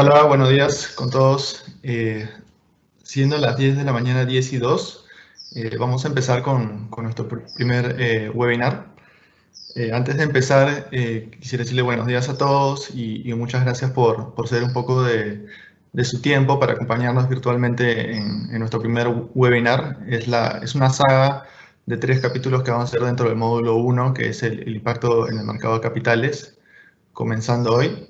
Hola, buenos días con todos. Siendo las 10 de la mañana, 10:02, vamos a empezar con nuestro primer webinar. Antes de empezar, quisiera decirle buenos días a todos y muchas gracias por ceder un poco de su tiempo para acompañarnos virtualmente en nuestro primer webinar. Es una saga de 3 capítulos que vamos a hacer dentro del módulo 1, que es el impacto en el mercado de capitales, comenzando hoy.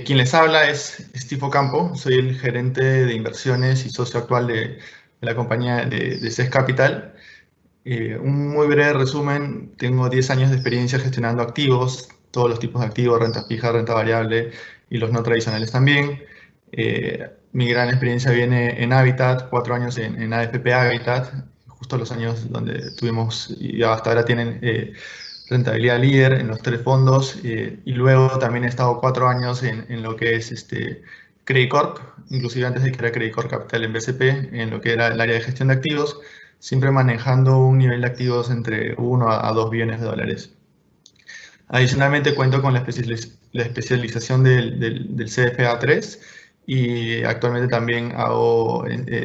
Quien les habla es Steve Ocampo, soy el gerente de inversiones y socio actual de la compañía de CES Capital. Un muy breve resumen: tengo 10 años de experiencia gestionando activos, todos los tipos de activos, renta fija, renta variable y los no tradicionales también. Mi gran experiencia viene en Habitat, 4 años en AFP Habitat, justo los años donde tuvimos y hasta ahora tienen rentabilidad líder en los 3 fondos, y luego también he estado 4 años en lo que es Credit Corp, inclusive antes de que era Credit Corp Capital en BCP, en lo que era el área de gestión de activos, siempre manejando un nivel de activos entre 1 a 2 billones de dólares. Adicionalmente cuento con la especialización del CFA 3 y actualmente también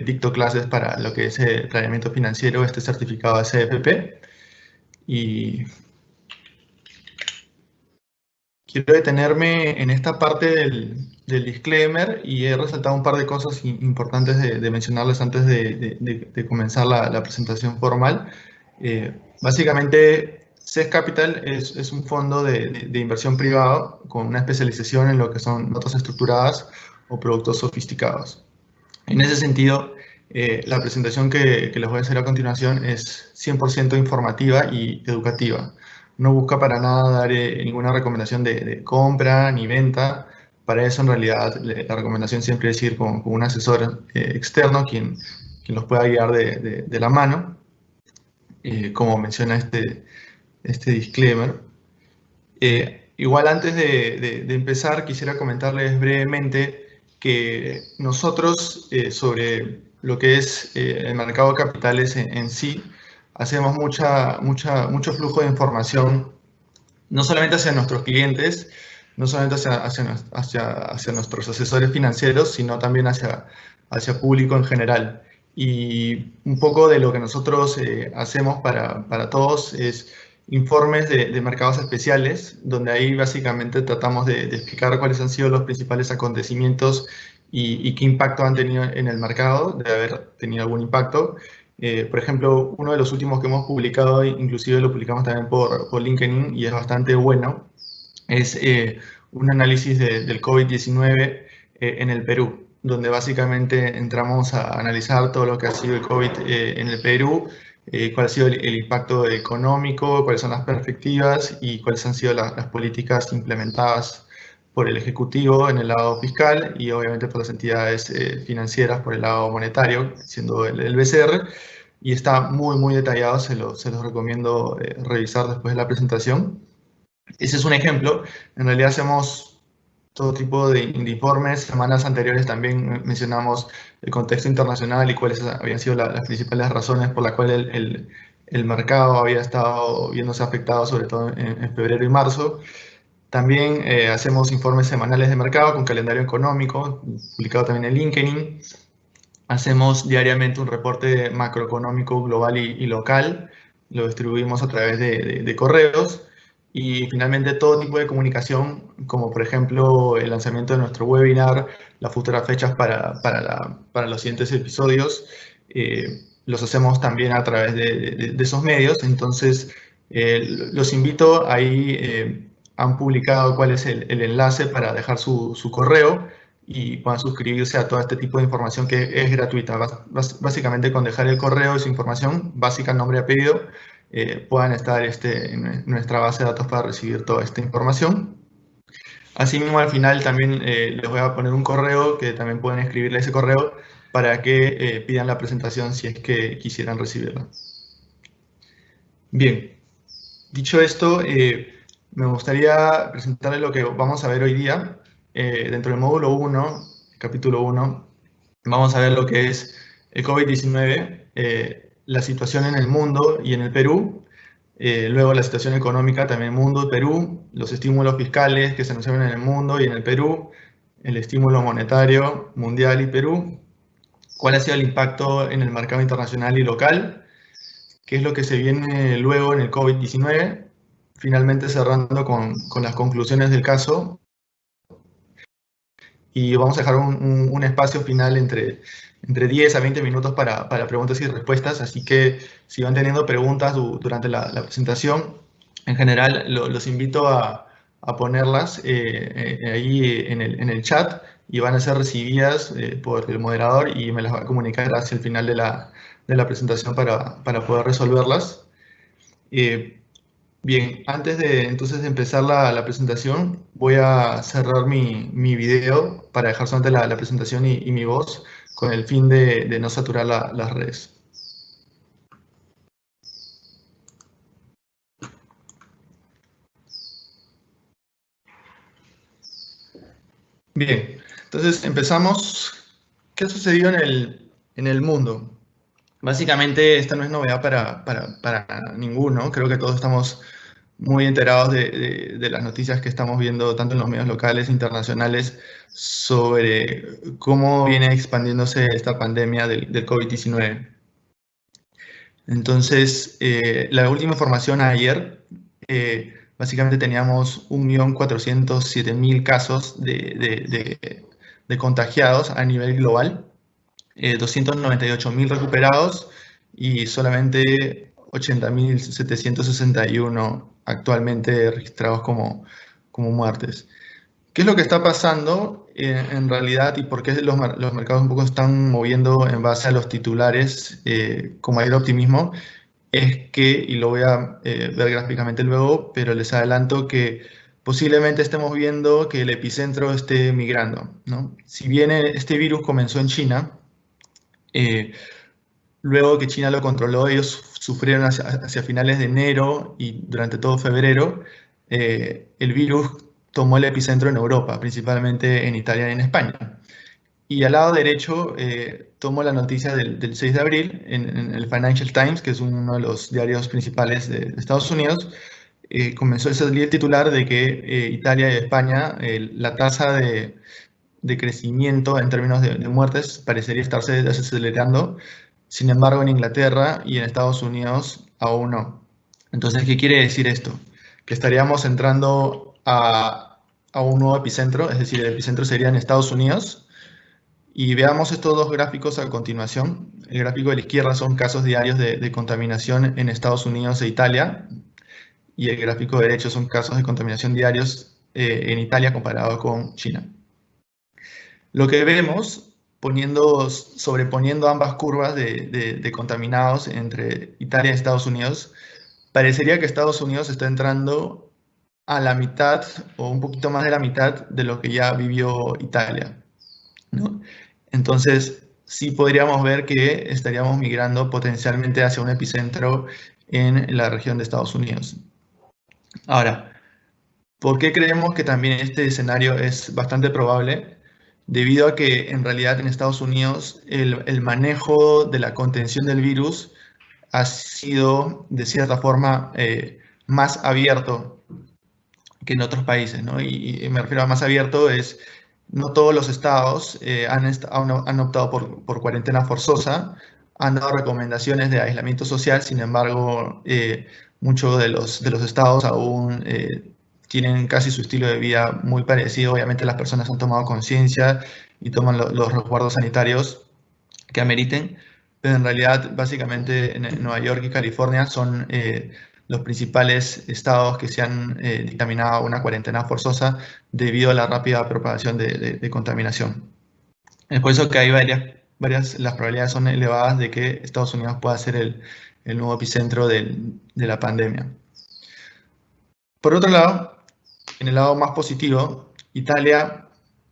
dicto clases para lo que es el planeamiento financiero, este certificado de CFP. Y quiero detenerme en esta parte del disclaimer y he resaltado un par de cosas importantes de mencionarles antes de comenzar la presentación formal. Básicamente, CES Capital es un fondo de inversión privado con una especialización en lo que son notas estructuradas o productos sofisticados. En ese sentido, la presentación que les voy a hacer a continuación es 100% informativa y educativa. No busca para nada dar ninguna recomendación de compra ni venta. Para eso, en realidad, la recomendación siempre es ir con un asesor externo quien los pueda guiar de la mano, como menciona este disclaimer. Igual antes de empezar, quisiera comentarles brevemente que nosotros, sobre lo que es el mercado de capitales en sí, hacemos mucho flujo de información, no solamente hacia nuestros clientes, no solamente hacia nuestros asesores financieros, sino también hacia público en general. Y un poco de lo que nosotros hacemos para todos es informes de mercados especiales, donde ahí básicamente tratamos de explicar cuáles han sido los principales acontecimientos y qué impacto han tenido en el mercado, de haber tenido algún impacto. Por ejemplo, uno de los últimos que hemos publicado, inclusive lo publicamos también por LinkedIn y es bastante bueno, es un análisis del COVID-19 en el Perú, donde básicamente entramos a analizar todo lo que ha sido el COVID en el Perú, cuál ha sido el impacto económico, cuáles son las perspectivas y cuáles han sido las políticas implementadas por el Ejecutivo en el lado fiscal y obviamente por las entidades financieras por el lado monetario, siendo el BCR. Y está muy detallado, se los recomiendo revisar después de la presentación. Ese es un ejemplo. En realidad hacemos todo tipo de informes. Semanas anteriores también mencionamos el contexto internacional y cuáles habían sido las principales razones por las cuales el mercado había estado viéndose afectado, sobre todo en febrero y marzo. También hacemos informes semanales de mercado con calendario económico, publicado también en LinkedIn. Hacemos diariamente un reporte macroeconómico global y local, lo distribuimos a través de correos. Y finalmente todo tipo de comunicación, como por ejemplo el lanzamiento de nuestro webinar, las futuras fechas para los siguientes episodios, los hacemos también a través de esos medios. Entonces, los invito, ahí han publicado cuál es el enlace para dejar su correo y puedan suscribirse a todo este tipo de información que es gratuita. Básicamente, con dejar el correo y su información básica, nombre y apellido, puedan estar en nuestra base de datos para recibir toda esta información. Asimismo, al final también les voy a poner un correo que también pueden escribirle a ese correo para que pidan la presentación si es que quisieran recibirla. Bien, dicho esto, me gustaría presentarles lo que vamos a ver hoy día. Dentro del módulo 1, capítulo 1, vamos a ver lo que es el COVID-19, la situación en el mundo y en el Perú. Luego la situación económica también en el mundo, Perú, los estímulos fiscales que se anunciaron en el mundo y en el Perú, el estímulo monetario mundial y Perú, cuál ha sido el impacto en el mercado internacional y local, qué es lo que se viene luego en el COVID-19, finalmente cerrando con las conclusiones del caso, y vamos a dejar un espacio final entre 10 a 20 minutos para preguntas y respuestas, así que si van teniendo preguntas durante la presentación, en general los invito a ponerlas ahí en el chat y van a ser recibidas por el moderador y me las va a comunicar hacia el final de la presentación para poder resolverlas. Eh, Bien, antes de entonces de empezar la presentación, voy a cerrar mi video para dejar solamente la presentación y mi voz con el fin de no saturar las redes. Bien, entonces empezamos. ¿Qué ha sucedido en el mundo? Básicamente, esta no es novedad para ninguno. Creo que todos estamos muy enterados de las noticias que estamos viendo tanto en los medios locales e internacionales sobre cómo viene expandiéndose esta pandemia del COVID-19. Entonces, la última información ayer, básicamente teníamos 1.407.000 casos de contagiados a nivel global, 298.000 recuperados y solamente 80.761 actualmente registrados como muertes. ¿Qué es lo que está pasando en realidad y por qué los mercados un poco están moviendo en base a los titulares con mayor optimismo? Es que, y lo voy a ver gráficamente luego, pero les adelanto que posiblemente estemos viendo que el epicentro esté migrando, ¿no? Si bien este virus comenzó en China, eh, luego que China lo controló, ellos sufrieron hacia finales de enero y durante todo febrero, el virus tomó el epicentro en Europa, principalmente en Italia y en España. Y al lado derecho tomo la noticia del 6 de abril en el Financial Times, que es uno de los diarios principales de Estados Unidos. Comenzó a salir el titular de que Italia y España, la tasa de crecimiento en términos de muertes parecería estarse desacelerando. Sin embargo, en Inglaterra y en Estados Unidos aún no. Entonces, ¿qué quiere decir esto? Que estaríamos entrando a un nuevo epicentro, es decir, el epicentro sería en Estados Unidos. Y veamos estos dos gráficos a continuación. El gráfico de la izquierda son casos diarios de contaminación en Estados Unidos e Italia. Y el gráfico derecho son casos de contaminación diarios en Italia comparado con China. Lo que vemos, sobreponiendo ambas curvas de contaminados entre Italia y Estados Unidos, parecería que Estados Unidos está entrando a la mitad o un poquito más de la mitad de lo que ya vivió Italia, ¿no? Entonces, sí podríamos ver que estaríamos migrando potencialmente hacia un epicentro en la región de Estados Unidos. Ahora, ¿por qué creemos que también este escenario es bastante probable? Debido a que en realidad en Estados Unidos el manejo de la contención del virus ha sido de cierta forma más abierto que en otros países, ¿no? Y me refiero a más abierto es, no todos los estados han optado por cuarentena forzosa, han dado recomendaciones de aislamiento social, sin embargo, muchos de los estados aún tienen casi su estilo de vida muy parecido. Obviamente las personas han tomado conciencia y toman los resguardos sanitarios que ameriten, pero en realidad básicamente en Nueva York y California son los principales estados que se han dictaminado una cuarentena forzosa debido a la rápida propagación de contaminación. Es por eso que hay las probabilidades son elevadas de que Estados Unidos pueda ser el nuevo epicentro de la pandemia. Por otro lado, en el lado más positivo, Italia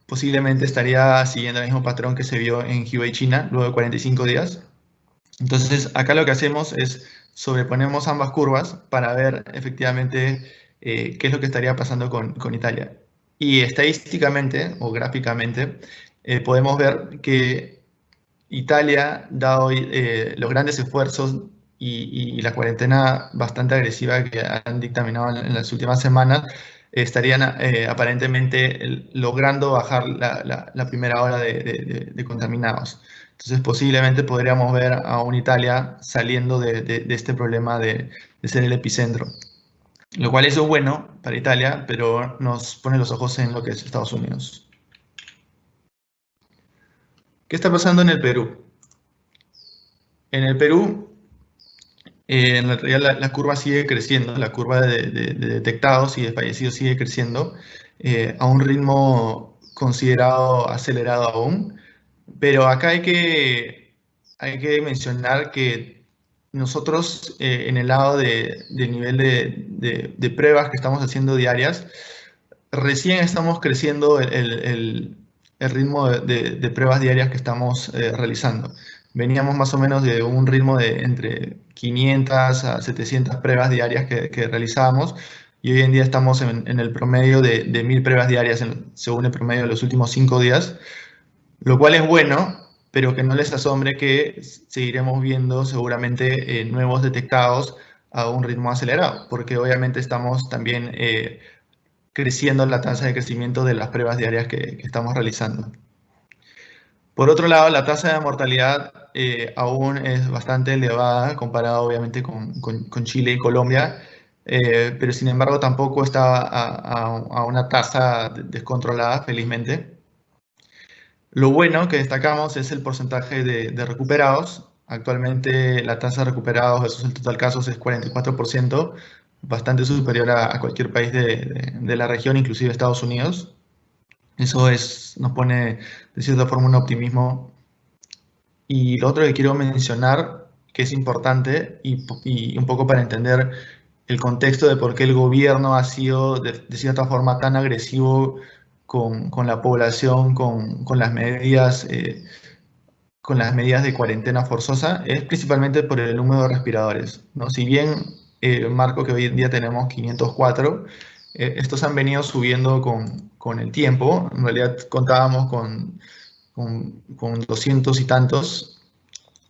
posiblemente estaría siguiendo el mismo patrón que se vio en Hubei, China, luego de 45 días. Entonces, acá lo que hacemos es sobreponemos ambas curvas para ver efectivamente qué es lo que estaría pasando con Italia. Y estadísticamente o gráficamente podemos ver que Italia, dado los grandes esfuerzos y la cuarentena bastante agresiva que han dictaminado en las últimas semanas, estarían aparentemente logrando bajar la primera ola de contaminados. Entonces, posiblemente podríamos ver a una Italia saliendo de este problema de ser el epicentro. Lo cual eso es bueno para Italia, pero nos pone los ojos en lo que es Estados Unidos. ¿Qué está pasando en el Perú? En el Perú, en realidad la curva sigue creciendo, la curva de detectados y de fallecidos sigue creciendo a un ritmo considerado acelerado aún, pero acá hay que mencionar que nosotros en el lado del nivel de pruebas que estamos haciendo diarias, recién estamos creciendo el ritmo de pruebas diarias que estamos realizando. Veníamos más o menos de un ritmo de entre 500 a 700 pruebas diarias que realizábamos y hoy en día estamos en el promedio de 1000 pruebas diarias según el promedio de los últimos 5 días, lo cual es bueno, pero que no les asombre que seguiremos viendo seguramente nuevos detectados a un ritmo acelerado, porque obviamente estamos también creciendo la tasa de crecimiento de las pruebas diarias que estamos realizando. Por otro lado, la tasa de mortalidad aún es bastante elevada comparado obviamente con Chile y Colombia, pero sin embargo tampoco está a una tasa descontrolada, felizmente. Lo bueno que destacamos es el porcentaje de recuperados. Actualmente la tasa de recuperados versus el total casos es 44%, bastante superior a cualquier país de la región, inclusive Estados Unidos. Eso nos pone de cierta forma un optimismo. Y lo otro que quiero mencionar, que es importante y un poco para entender el contexto de por qué el gobierno ha sido de cierta forma tan agresivo con la población, con las medidas de cuarentena forzosa, es principalmente por el número de respiradores, ¿no? Si bien el marco que hoy en día tenemos 504, estos han venido subiendo con el tiempo. En realidad contábamos con 200 y tantos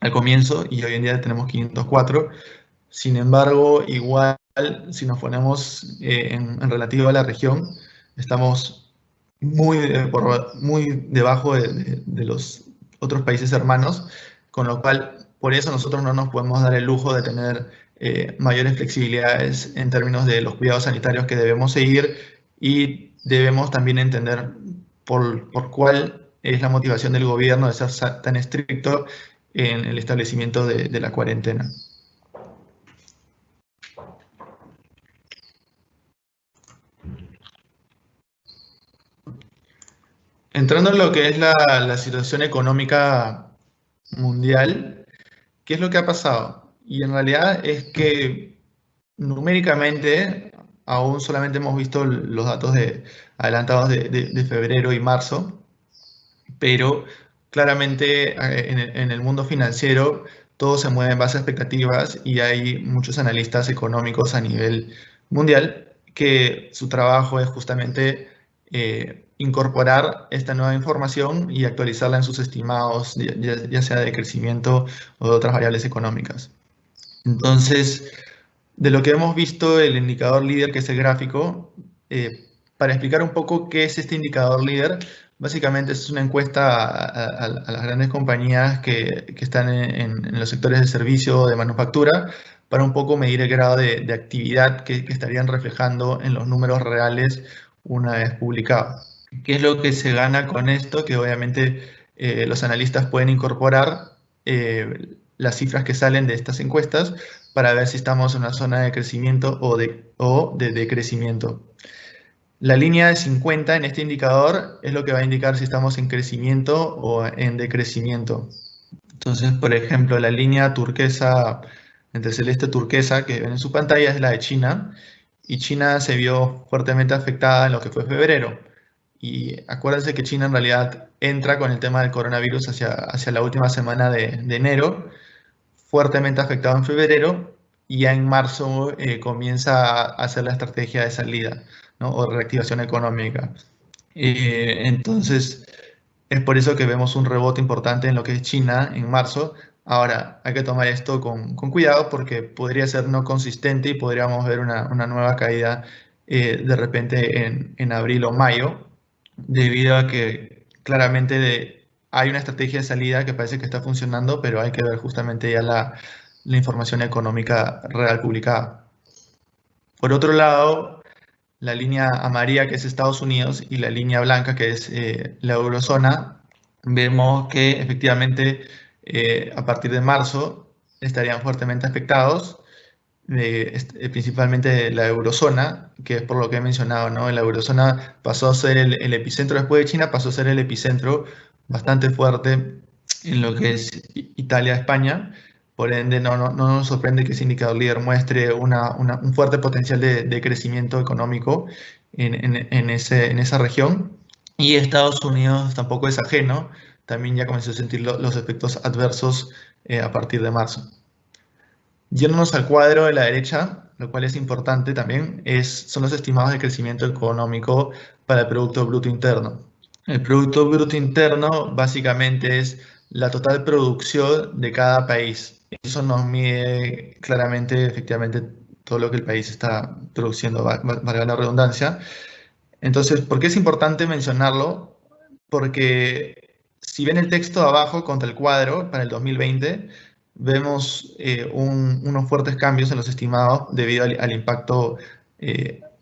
al comienzo y hoy en día tenemos 504. Sin embargo, igual, si nos ponemos en relativo a la región, estamos muy debajo de los otros países hermanos, con lo cual, por eso nosotros no nos podemos dar el lujo de tener mayores flexibilidades en términos de los cuidados sanitarios que debemos seguir y debemos también entender por cuál es la motivación del gobierno de ser tan estricto en el establecimiento de la cuarentena. Entrando en lo que es la situación económica mundial, ¿qué es lo que ha pasado? Y en realidad es que numéricamente aún solamente hemos visto los datos adelantados de febrero y marzo, pero claramente en el mundo financiero todo se mueve en base a expectativas y hay muchos analistas económicos a nivel mundial que su trabajo es justamente incorporar esta nueva información y actualizarla en sus estimados, ya sea de crecimiento o de otras variables económicas. Entonces, de lo que hemos visto, el indicador líder, que es el gráfico, para explicar un poco qué es este indicador líder, básicamente es una encuesta a las grandes compañías que están en los sectores de servicio o de manufactura para un poco medir el grado de actividad que estarían reflejando en los números reales una vez publicado. ¿Qué es lo que se gana con esto? Que obviamente los analistas pueden incorporar las cifras que salen de estas encuestas para ver si estamos en una zona de crecimiento o de decrecimiento. La línea de 50 en este indicador es lo que va a indicar si estamos en crecimiento o en decrecimiento. Entonces, por ejemplo, la línea turquesa, entre celeste turquesa que ven en su pantalla es la de China, y China se vio fuertemente afectada en lo que fue febrero. Y acuérdense que China en realidad entra con el tema del coronavirus hacia la última semana de enero, fuertemente afectado en febrero, y ya en marzo comienza a hacer la estrategia de salida, ¿no? O reactivación económica. Entonces, es por eso que vemos un rebote importante en lo que es China en marzo, Ahora, hay que tomar esto con cuidado porque podría ser no consistente y podríamos ver una nueva caída de repente en abril o mayo, debido a que claramente hay una estrategia de salida que parece que está funcionando, pero hay que ver justamente ya la información económica real publicada. Por otro lado, la línea amarilla, que es Estados Unidos, y la línea blanca, que es la eurozona, vemos que efectivamente a partir de marzo estarían fuertemente afectados, principalmente la eurozona, que es por lo que he mencionado, ¿no? La eurozona pasó a ser el epicentro después de China, pasó a ser el epicentro bastante fuerte en lo que es Italia, España. Por ende, no nos sorprende que ese indicador líder muestre un fuerte potencial de crecimiento económico en esa región. Y Estados Unidos tampoco es ajeno, también ya comenzó a sentir los efectos adversos a partir de marzo. Yéndonos al cuadro de la derecha, lo cual es importante también, son los estimados de crecimiento económico para el Producto Bruto Interno. El Producto Bruto Interno básicamente es la total producción de cada país. Eso nos mide claramente, efectivamente, todo lo que el país está produciendo, valga la redundancia. Entonces, ¿por qué es importante mencionarlo? Porque si ven el texto de abajo contra el cuadro para el 2020, vemos unos fuertes cambios en los estimados debido al impacto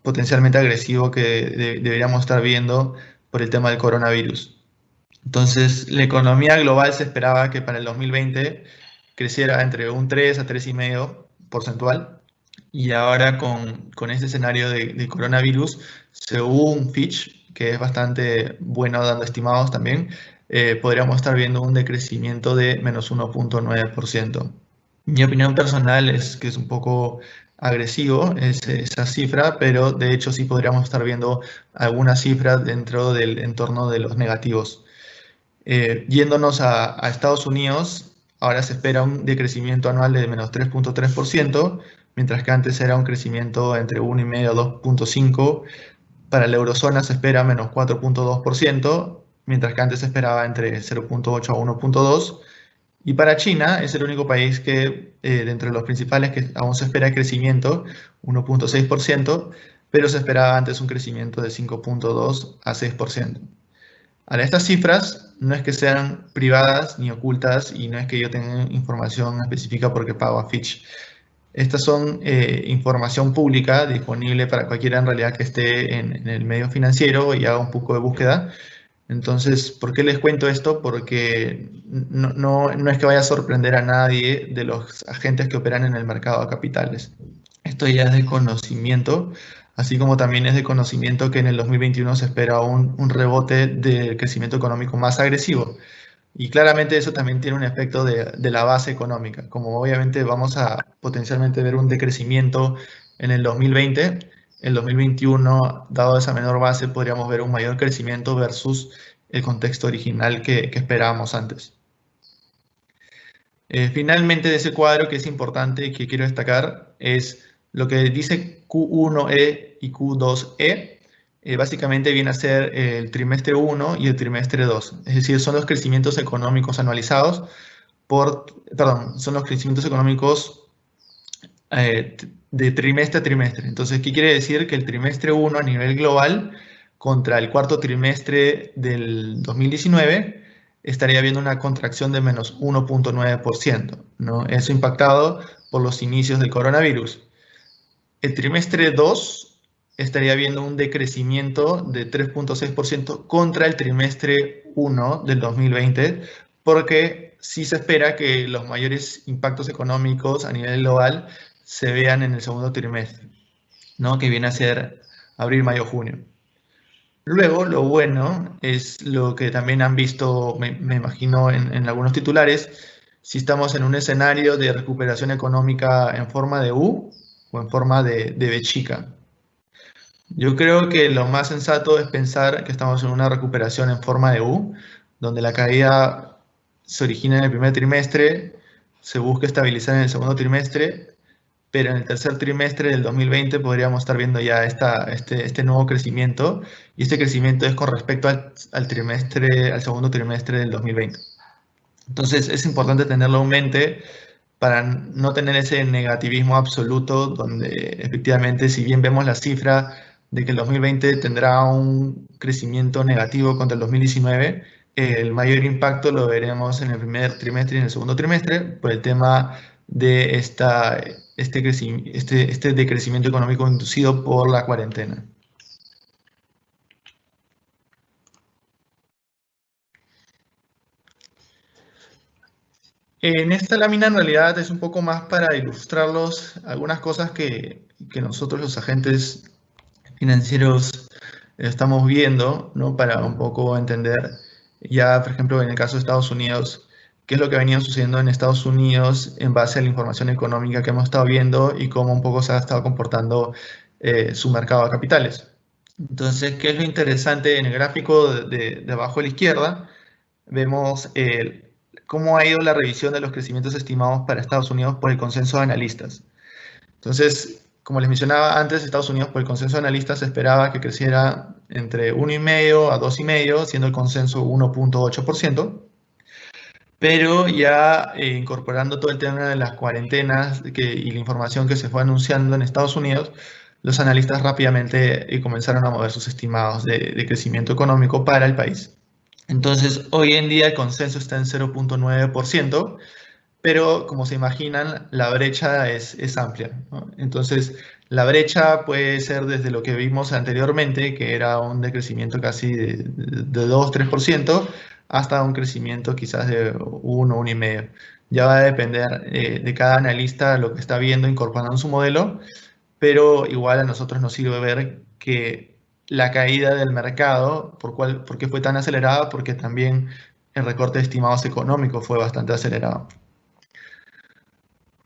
potencialmente agresivo que deberíamos estar viendo por el tema del coronavirus. Entonces, la economía global se esperaba que para el 2020 creciera entre un 3 a 3,5 porcentual. Y ahora con este escenario de coronavirus, según Fitch, que es bastante bueno dando estimados también, podríamos estar viendo un decrecimiento de menos 1,9%. Mi opinión personal es que es un poco agresivo esa cifra, pero de hecho sí podríamos estar viendo algunas cifras dentro del entorno de los negativos. Yéndonos a Estados Unidos, ahora se espera un decrecimiento anual de menos 3,3%, mientras que antes era un crecimiento entre 1,5 a 2,5%. Para la eurozona se espera menos 4,2%, mientras que antes se esperaba entre 0,8 a 1,2%. Y para China es el único país que, de entre los principales, que aún se espera crecimiento, 1,6%, pero se esperaba antes un crecimiento de 5,2 a 6%. Ahora, estas cifras no es que sean privadas ni ocultas y no es que yo tenga información específica porque pago a Fitch. Estas son información pública disponible para cualquiera en realidad que esté en el medio financiero y haga un poco de búsqueda. Entonces, ¿por qué les cuento esto? Porque no es que vaya a sorprender a nadie de los agentes que operan en el mercado de capitales. Esto ya es de conocimiento, así como también es de conocimiento que en el 2021 se espera un rebote del crecimiento económico más agresivo. Y claramente eso también tiene un efecto de la base económica. Como obviamente vamos a potencialmente ver un decrecimiento en el 2020, el 2021, dado esa menor base, podríamos ver un mayor crecimiento versus el contexto original que esperábamos antes. Finalmente, de ese cuadro que es importante y que quiero destacar es lo que dice Q1E y Q2E. Básicamente viene a ser el trimestre 1 y el trimestre 2. Es decir, son los crecimientos económicos anualizados son los crecimientos económicos de trimestre a trimestre. Entonces, ¿qué quiere decir? Que el trimestre 1 a nivel global contra el cuarto trimestre del 2019 estaría habiendo una contracción de menos 1,9%, ¿no? Eso impactado por los inicios del coronavirus. El trimestre 2 estaría viendo un decrecimiento de 3,6% contra el trimestre 1 del 2020, porque sí se espera que los mayores impactos económicos a nivel global se vean en el segundo trimestre, ¿no? Que viene a ser abril, mayo, junio. Luego, lo bueno es lo que también han visto, me imagino, en algunos titulares, si estamos en un escenario de recuperación económica en forma de U o en forma de B chica. Yo creo que lo más sensato es pensar que estamos en una recuperación en forma de U, donde la caída se origina en el primer trimestre, se busca estabilizar en el segundo trimestre, pero en el tercer trimestre del 2020 podríamos estar viendo ya este nuevo crecimiento, y este crecimiento es con respecto al segundo trimestre del 2020. Entonces es importante tenerlo en mente para no tener ese negativismo absoluto donde efectivamente si bien vemos la cifra de que el 2020 tendrá un crecimiento negativo contra el 2019, el mayor impacto lo veremos en el primer trimestre y en el segundo trimestre por el tema de este decrecimiento económico inducido por la cuarentena. En esta lámina en realidad es un poco más para ilustrarlos algunas cosas que nosotros los agentes financieros estamos viendo, ¿no? Para un poco entender ya, por ejemplo, en el caso de Estados Unidos, qué es lo que ha venido sucediendo en Estados Unidos en base a la información económica que hemos estado viendo y cómo un poco se ha estado comportando su mercado de capitales. Entonces, ¿qué es lo interesante en el gráfico de abajo a la izquierda? Vemos cómo ha ido la revisión de los crecimientos estimados para Estados Unidos por el consenso de analistas. Entonces, como les mencionaba antes, Estados Unidos por el consenso de analistas se esperaba que creciera entre 1,5 a 2,5, siendo el consenso 1,8%, pero ya incorporando todo el tema de las cuarentenas y la información que se fue anunciando en Estados Unidos, los analistas rápidamente comenzaron a mover sus estimados de crecimiento económico para el país. Entonces, hoy en día el consenso está en 0,9%, pero como se imaginan, la brecha es amplia, ¿no? Entonces, la brecha puede ser desde lo que vimos anteriormente, que era un decrecimiento casi de 2-3%, hasta un crecimiento quizás de 1-1,5%. Ya va a depender de cada analista lo que está viendo, incorporando en su modelo, pero igual a nosotros nos sirve ver que la caída del mercado, ¿por qué fue tan acelerada? Porque también el recorte de estimados económicos fue bastante acelerado.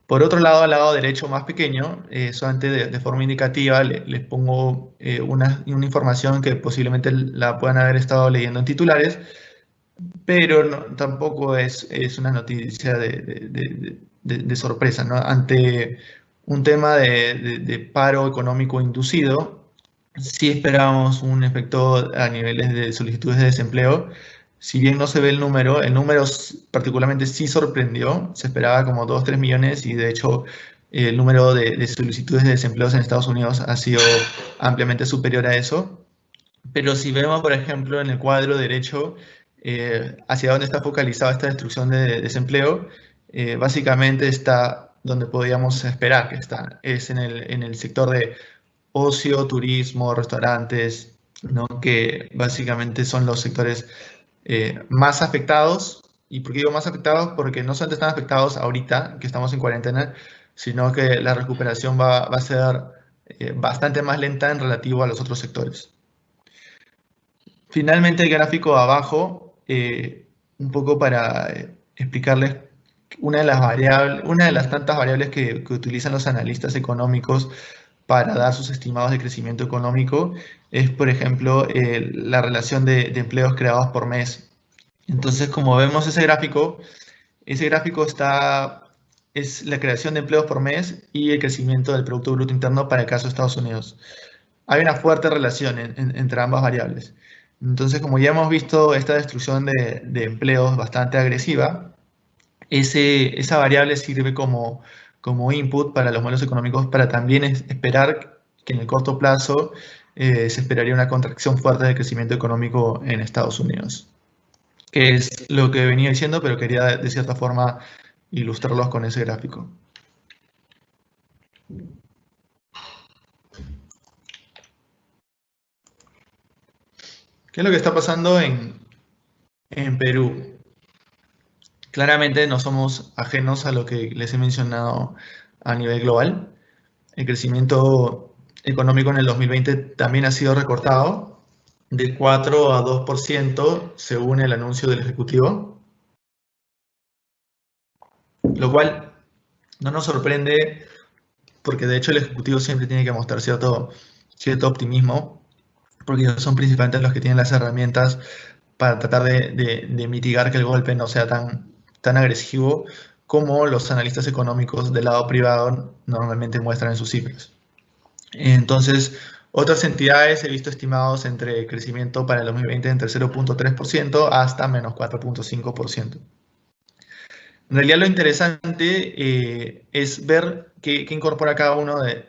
Por otro lado, al lado derecho más pequeño, solamente de forma indicativa, les pongo una información que posiblemente la puedan haber estado leyendo en titulares, pero tampoco es una noticia de sorpresa, ¿no? Ante un tema de paro económico inducido, sí esperábamos un efecto a niveles de solicitudes de desempleo. Si bien no se ve el número particularmente sí sorprendió, se esperaba como 2-3 millones y de hecho el número de solicitudes de desempleo en Estados Unidos ha sido ampliamente superior a eso. Pero si vemos, por ejemplo, en el cuadro derecho, hacia dónde está focalizada esta destrucción de desempleo, básicamente está donde podíamos esperar que está, es en el sector de ocio, turismo, restaurantes, ¿no? Que básicamente son los sectores más afectados. ¿Y por qué digo más afectados? Porque no solamente están afectados ahorita, que estamos en cuarentena, sino que la recuperación va a ser bastante más lenta en relativo a los otros sectores. Finalmente, el gráfico de abajo, un poco para explicarles una de las tantas variables que utilizan los analistas económicos para dar sus estimados de crecimiento económico, es, por ejemplo, la relación de empleos creados por mes. Entonces, como vemos ese gráfico es la creación de empleos por mes y el crecimiento del Producto Bruto Interno para el caso de Estados Unidos. Hay una fuerte relación entre ambas variables. Entonces, como ya hemos visto esta destrucción de empleos bastante agresiva, esa variable sirve como input para los modelos económicos para también esperar que en el corto plazo se esperaría una contracción fuerte de crecimiento económico en Estados Unidos, que es lo que venía diciendo, pero quería de cierta forma ilustrarlos con ese gráfico. ¿Qué es lo que está pasando en Perú? Claramente no somos ajenos a lo que les he mencionado a nivel global. El crecimiento económico en el 2020 también ha sido recortado de 4 a 2% según el anuncio del Ejecutivo, lo cual no nos sorprende porque de hecho el Ejecutivo siempre tiene que mostrar cierto optimismo porque ellos son principalmente los que tienen las herramientas para tratar de mitigar que el golpe no sea tan agresivo como los analistas económicos del lado privado normalmente muestran en sus cifras. Entonces, otras entidades he visto estimados entre crecimiento para el 2020 entre 0,3% hasta menos 4,5%. En realidad lo interesante es ver qué incorpora cada uno de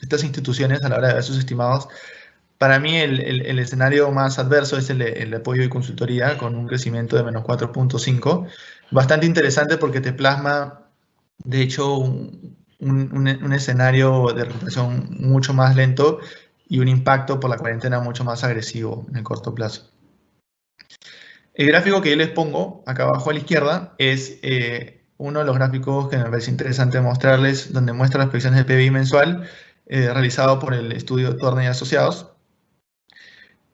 estas instituciones a la hora de ver sus estimados. Para mí el escenario más adverso es el de apoyo y consultoría con un crecimiento de menos 4.5. Bastante interesante porque te plasma, de hecho, un escenario de recuperación mucho más lento y un impacto por la cuarentena mucho más agresivo en el corto plazo. El gráfico que yo les pongo acá abajo a la izquierda es uno de los gráficos que me parece interesante mostrarles, donde muestra las proyecciones de PBI mensual realizado por el estudio Thorne y Asociados.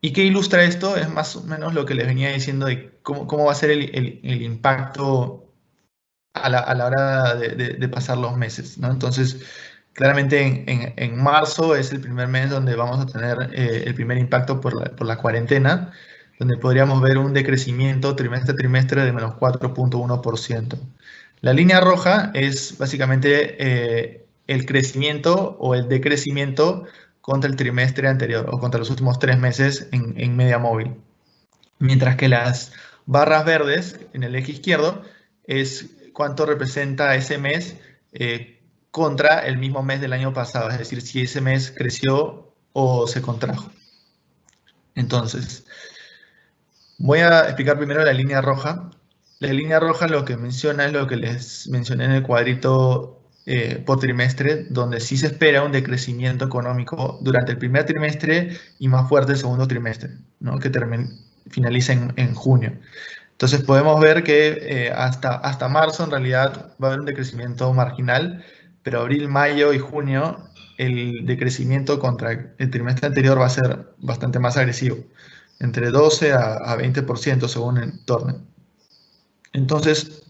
¿Y qué ilustra esto? Es más o menos lo que les venía diciendo de cómo va a ser el impacto a la hora de pasar los meses, ¿no? Entonces, claramente en marzo es el primer mes donde vamos a tener el primer impacto por la cuarentena, donde podríamos ver un decrecimiento trimestre a trimestre de menos 4.1%. La línea roja es básicamente el crecimiento o el decrecimiento contra el trimestre anterior o contra los últimos 3 meses en media móvil. Mientras que las barras verdes en el eje izquierdo es cuánto representa ese mes contra el mismo mes del año pasado, es decir, si ese mes creció o se contrajo. Entonces, voy a explicar primero la línea roja. La línea roja lo que menciona es lo que les mencioné en el cuadrito por trimestre, donde sí se espera un decrecimiento económico durante el primer trimestre y más fuerte el segundo trimestre, ¿no? Que finaliza en junio. Entonces podemos ver que hasta marzo en realidad va a haber un decrecimiento marginal, pero abril, mayo y junio el decrecimiento contra el trimestre anterior va a ser bastante más agresivo, entre 12 a 20% según el Thorne. Entonces,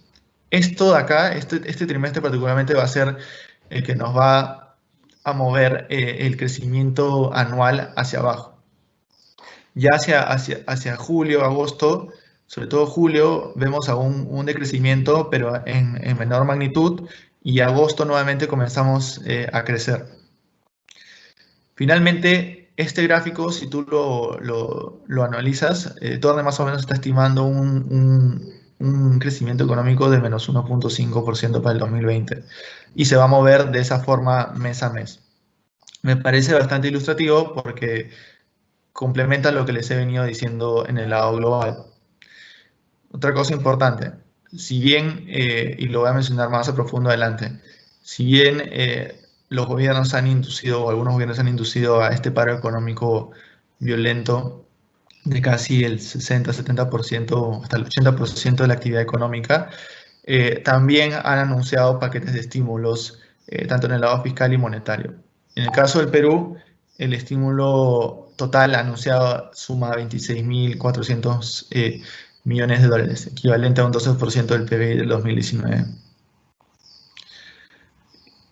esto de acá, este trimestre particularmente va a ser el que nos va a mover el crecimiento anual hacia abajo. Ya hacia julio, agosto, sobre todo julio, vemos aún un decrecimiento, pero en menor magnitud, y agosto nuevamente comenzamos a crecer. Finalmente, este gráfico, si tú lo analizas, Thorne más o menos está estimando un crecimiento económico de menos 1.5% para el 2020 y se va a mover de esa forma mes a mes. Me parece bastante ilustrativo porque complementa lo que les he venido diciendo en el lado global. Otra cosa importante, si bien, y lo voy a mencionar más a profundo adelante, si bien los gobiernos han inducido, o algunos gobiernos han inducido a este paro económico violento de casi el 60-70%, hasta el 80% de la actividad económica, también han anunciado paquetes de estímulos, tanto en el lado fiscal y monetario. En el caso del Perú, el estímulo total anunciado suma 26.400 millones de dólares, equivalente a un 12% del PBI del 2019.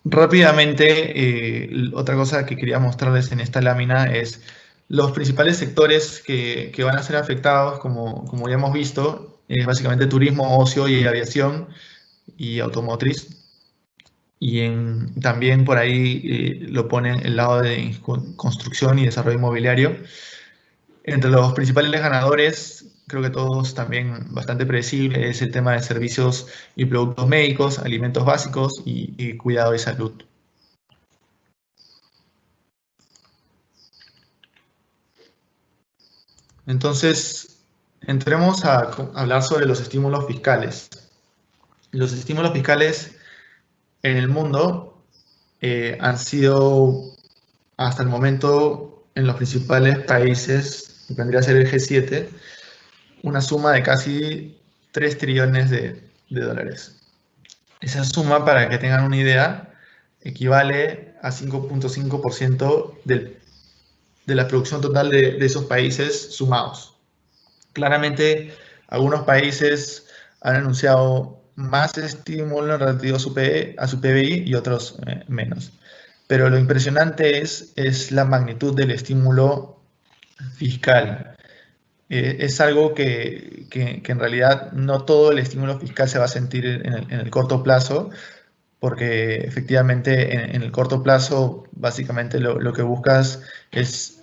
Rápidamente, otra cosa que quería mostrarles en esta lámina es los principales sectores que van a ser afectados, como ya hemos visto, es básicamente turismo, ocio y aviación y automotriz. Y también por ahí lo ponen el lado de construcción y desarrollo inmobiliario. Entre los principales ganadores, creo que todos también bastante predecible, es el tema de servicios y productos médicos, alimentos básicos y cuidado y salud. Entonces, entremos a hablar sobre los estímulos fiscales. Los estímulos fiscales en el mundo han sido, hasta el momento, en los principales países, que vendría a ser el G7, una suma de casi 3 trillones de dólares. Esa suma, para que tengan una idea, equivale a 5.5% de la producción total de esos países sumados. Claramente, algunos países han anunciado más estímulo relativo a su PBI y otros menos. Pero lo impresionante es la magnitud del estímulo fiscal. Es algo que en realidad no todo el estímulo fiscal se va a sentir en el corto plazo, porque efectivamente en el corto plazo básicamente lo que buscas es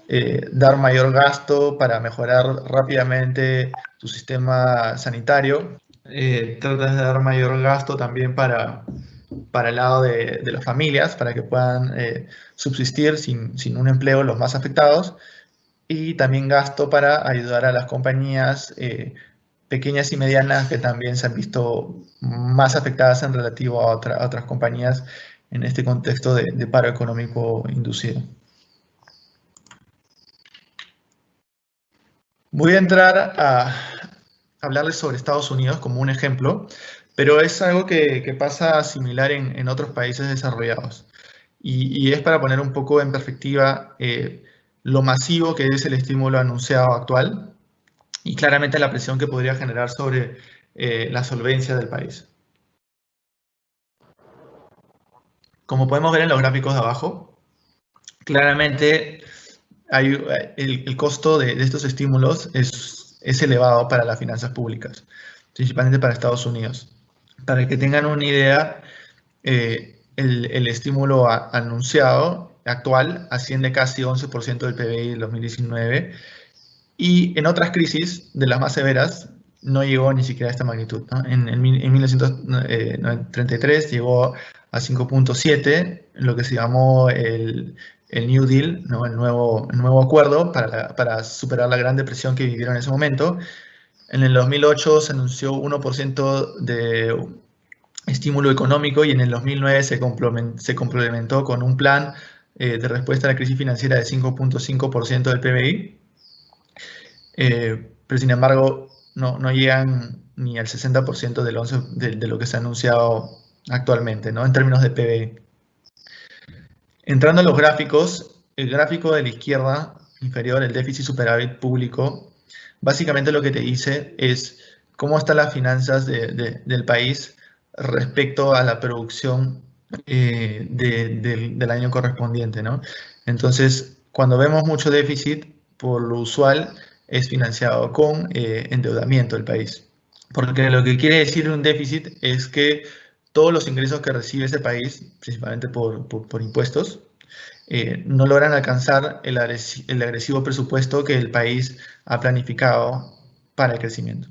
dar mayor gasto para mejorar rápidamente tu sistema sanitario tratas de dar mayor gasto también para el lado de las familias, para que puedan subsistir sin un empleo los más afectados, y también gasto para ayudar a las compañías pequeñas y medianas que también se han visto más afectadas en relativo a otras compañías en este contexto de paro económico inducido. Voy a entrar a hablarles sobre Estados Unidos como un ejemplo, pero es algo que pasa similar en otros países desarrollados. Y es para poner un poco en perspectiva lo masivo que es el estímulo anunciado actual y claramente la presión que podría generar sobre la solvencia del país. Como podemos ver en los gráficos de abajo, claramente el costo de estos estímulos es elevado para las finanzas públicas, principalmente para Estados Unidos. Para que tengan una idea, el estímulo anunciado actual asciende casi 11% del PBI del 2019 y en otras crisis de las más severas no llegó ni siquiera a esta magnitud, ¿no? En 1933 llegó a 5.7, lo que se llamó el New Deal, ¿no? El nuevo acuerdo para superar la Gran Depresión que vivieron en ese momento. En el 2008 se anunció 1% de estímulo económico y en el 2009 se complementó con un plan de respuesta a la crisis financiera de 5.5% del PBI. Pero sin embargo no llegan ni al 60% de lo que se ha anunciado actualmente, ¿no? En términos de PBI. Entrando a los gráficos, el gráfico de la izquierda inferior, el déficit superávit público, básicamente lo que te dice es cómo están las finanzas del país respecto a la producción del año correspondiente, ¿no? Entonces, cuando vemos mucho déficit, por lo usual, es financiado con endeudamiento del país. Porque lo que quiere decir un déficit es que todos los ingresos que recibe ese país, principalmente por impuestos, no logran alcanzar el agresivo presupuesto que el país ha planificado para el crecimiento.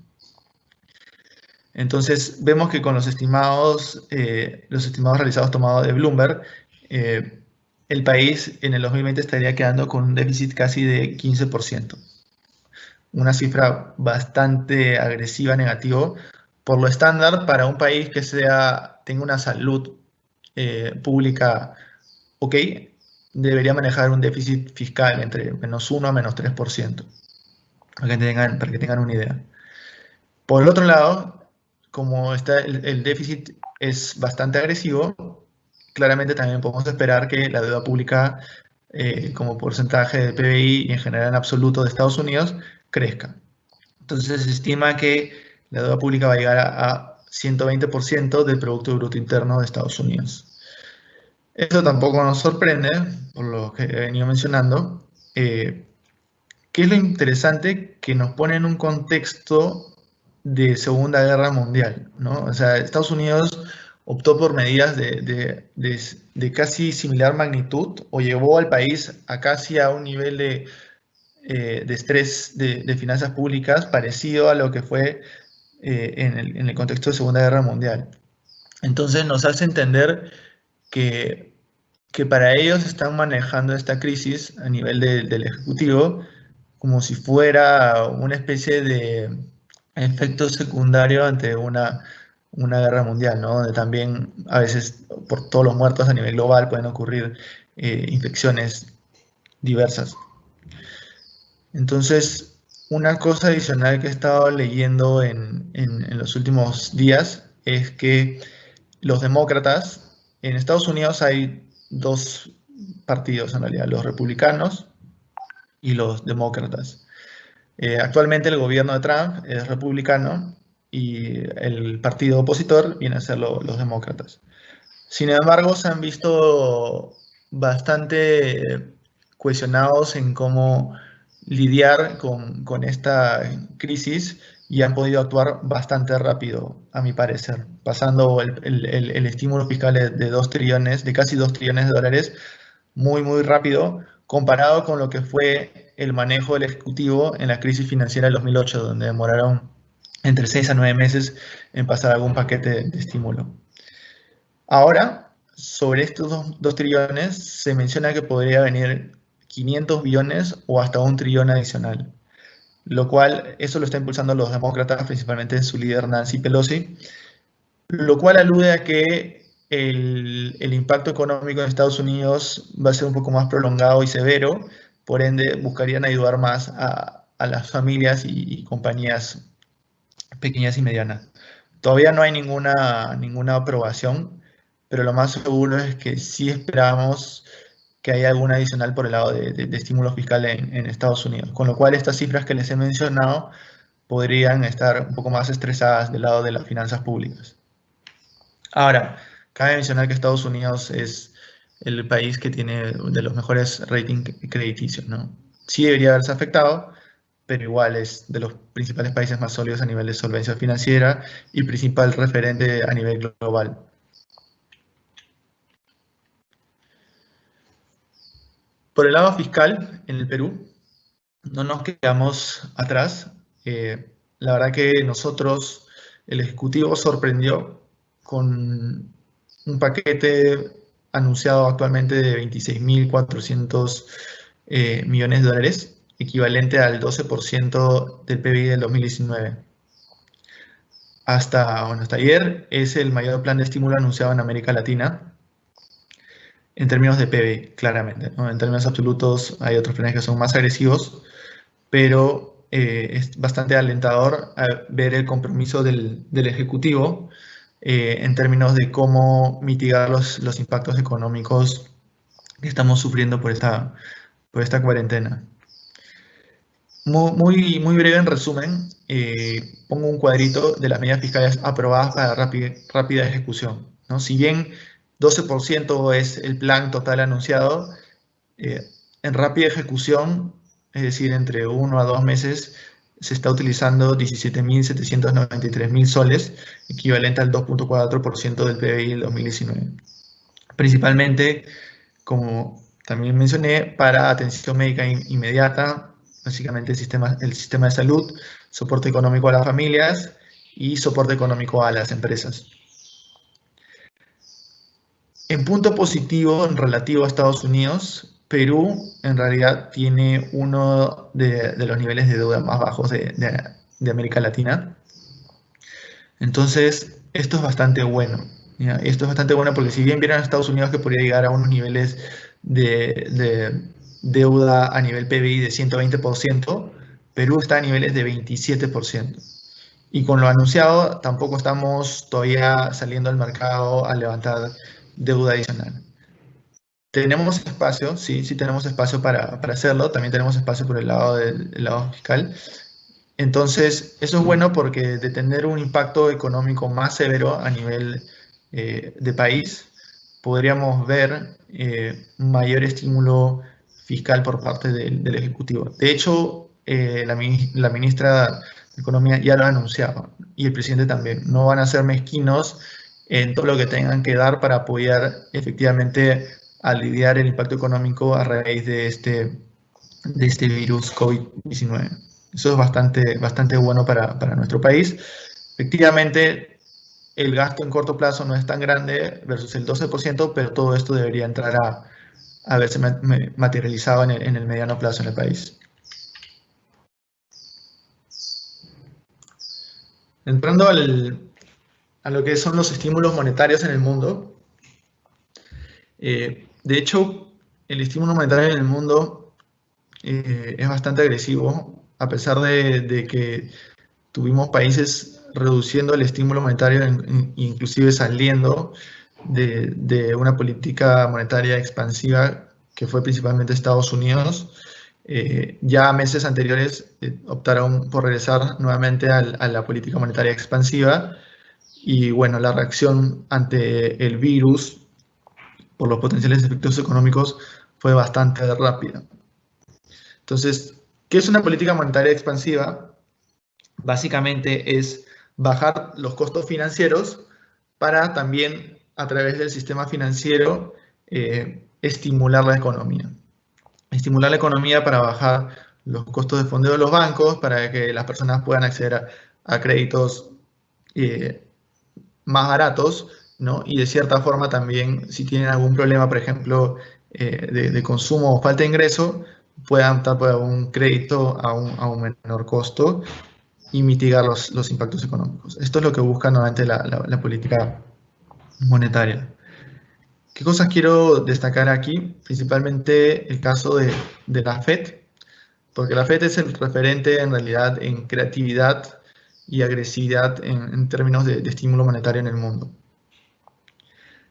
Entonces, vemos que con los estimados realizados tomados de Bloomberg, el país en el 2020 estaría quedando con un déficit casi de 15%. Una cifra bastante agresiva, negativo, por lo estándar para un país que tenga una salud pública ok, debería manejar un déficit fiscal entre -1 a -3%, para que tengan una idea. Por el otro lado, como el déficit es bastante agresivo, claramente también podemos esperar que la deuda pública como porcentaje del PBI y en general en absoluto de Estados Unidos crezca. Entonces se estima que la deuda pública va a llegar a 120% del Producto Bruto Interno de Estados Unidos. Eso tampoco nos sorprende, por lo que he venido mencionando. ¿Qué es lo interesante? Que nos pone en un contexto de Segunda Guerra Mundial, ¿no? O sea, Estados Unidos optó por medidas de casi similar magnitud o llevó al país a casi a un nivel de estrés de finanzas públicas parecido a lo que fue en el contexto de Segunda Guerra Mundial. Entonces nos hace entender que para ellos están manejando esta crisis a nivel del Ejecutivo como si fuera una especie de efecto secundario ante una guerra mundial, ¿no? Donde también a veces por todos los muertos a nivel global pueden ocurrir infecciones diversas. Entonces, una cosa adicional que he estado leyendo en los últimos días es que los demócratas, en Estados Unidos hay dos partidos en realidad, los republicanos y los demócratas. Actualmente el gobierno de Trump es republicano y el partido opositor viene a ser los demócratas. Sin embargo, se han visto bastante cohesionados en cómo lidiar con esta crisis y han podido actuar bastante rápido, a mi parecer, pasando el estímulo fiscal de 2 trillones, de casi 2 trillones de dólares, muy rápido, comparado con lo que fue el manejo del Ejecutivo en la crisis financiera del 2008, donde demoraron entre 6 a 9 meses en pasar algún paquete de estímulo. Ahora, sobre estos 2 trillones, se menciona que podría venir 500 billones o hasta 1 trillón adicional, lo cual, eso lo está impulsando los demócratas, principalmente su líder Nancy Pelosi, lo cual alude a que el impacto económico en Estados Unidos va a ser un poco más prolongado y severo, por ende buscarían ayudar más a las familias y compañías pequeñas y medianas. Todavía no hay ninguna aprobación, pero lo más seguro es que sí esperamos que haya alguna adicional por el lado de estímulo fiscal en Estados Unidos, con lo cual estas cifras que les he mencionado podrían estar un poco más estresadas del lado de las finanzas públicas. Ahora, cabe mencionar que Estados Unidos es el país que tiene de los mejores ratings crediticios, ¿no? Sí debería haberse afectado, pero igual es de los principales países más sólidos a nivel de solvencia financiera y principal referente a nivel global. Por el lado fiscal, en el Perú, no nos quedamos atrás. La verdad que nosotros, el Ejecutivo sorprendió con un paquete anunciado actualmente de 26.400 millones de dólares, equivalente al 12% del PBI del 2019. Hasta ayer es el mayor plan de estímulo anunciado en América Latina, en términos de PBI, claramente, ¿no? En términos absolutos hay otros planes que son más agresivos, pero es bastante alentador ver el compromiso del Ejecutivo en términos de cómo mitigar los impactos económicos que estamos sufriendo por esta cuarentena. Muy breve en resumen, pongo un cuadrito de las medidas fiscales aprobadas para rápida ejecución, ¿no? Si bien 12% es el plan total anunciado, en rápida ejecución, es decir, entre 1 a 2 meses, se está utilizando 17.793.000 soles, equivalente al 2.4% del PBI del 2019. Principalmente, como también mencioné, para atención médica inmediata, básicamente el sistema de salud, soporte económico a las familias y soporte económico a las empresas. En punto positivo, en relativo a Estados Unidos, Perú en realidad tiene uno de los niveles de deuda más bajos de América Latina. Entonces, esto es bastante bueno, ¿ya? Esto es bastante bueno porque si bien vieron a Estados Unidos que podría llegar a unos niveles de deuda a nivel PBI de 120%, Perú está a niveles de 27%. Y con lo anunciado, tampoco estamos todavía saliendo al mercado a levantar deuda adicional. Tenemos espacio, sí tenemos espacio para hacerlo, también tenemos espacio por el lado fiscal. Entonces, eso es bueno porque de tener un impacto económico más severo a nivel de país, podríamos ver mayor estímulo fiscal por parte del Ejecutivo. De hecho, la ministra de Economía ya lo ha anunciado y el presidente también. No van a ser mezquinos en todo lo que tengan que dar para apoyar efectivamente aliviar el impacto económico a raíz de este virus COVID-19. Eso es bastante bueno para nuestro país. Efectivamente, el gasto en corto plazo no es tan grande versus el 12%, pero todo esto debería entrar a verse materializado en el mediano plazo en el país. Entrando a lo que son los estímulos monetarios en el mundo, de hecho, el estímulo monetario en el mundo es bastante agresivo, a pesar de que tuvimos países reduciendo el estímulo monetario, inclusive saliendo de una política monetaria expansiva que fue principalmente Estados Unidos. Ya meses anteriores optaron por regresar nuevamente a la política monetaria expansiva y bueno, la reacción ante el virus por los potenciales efectos económicos fue bastante rápida. Entonces, ¿qué es una política monetaria expansiva? Básicamente es bajar los costos financieros para también, a través del sistema financiero, estimular la economía. Estimular la economía para bajar los costos de fondeo de los bancos, para que las personas puedan acceder a créditos más baratos, ¿no? Y de cierta forma también, si tienen algún problema, por ejemplo, de consumo o falta de ingreso, puedan optar por un crédito a un menor costo y mitigar los impactos económicos. Esto es lo que busca nuevamente la política monetaria. ¿Qué cosas quiero destacar aquí? Principalmente el caso de la Fed, porque la Fed es el referente en realidad en creatividad y agresividad en términos de estímulo monetario en el mundo.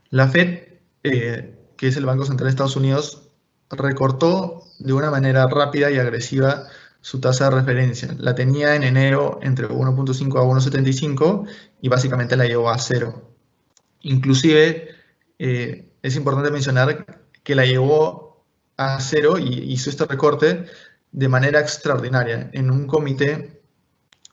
La Fed, que es el Banco Central de Estados Unidos, recortó de una manera rápida y agresiva su tasa de referencia. La tenía en enero entre 1.5 a 1.75 y básicamente la llevó a cero. Inclusive, es importante mencionar que la llevó a cero y hizo este recorte de manera extraordinaria en un comité.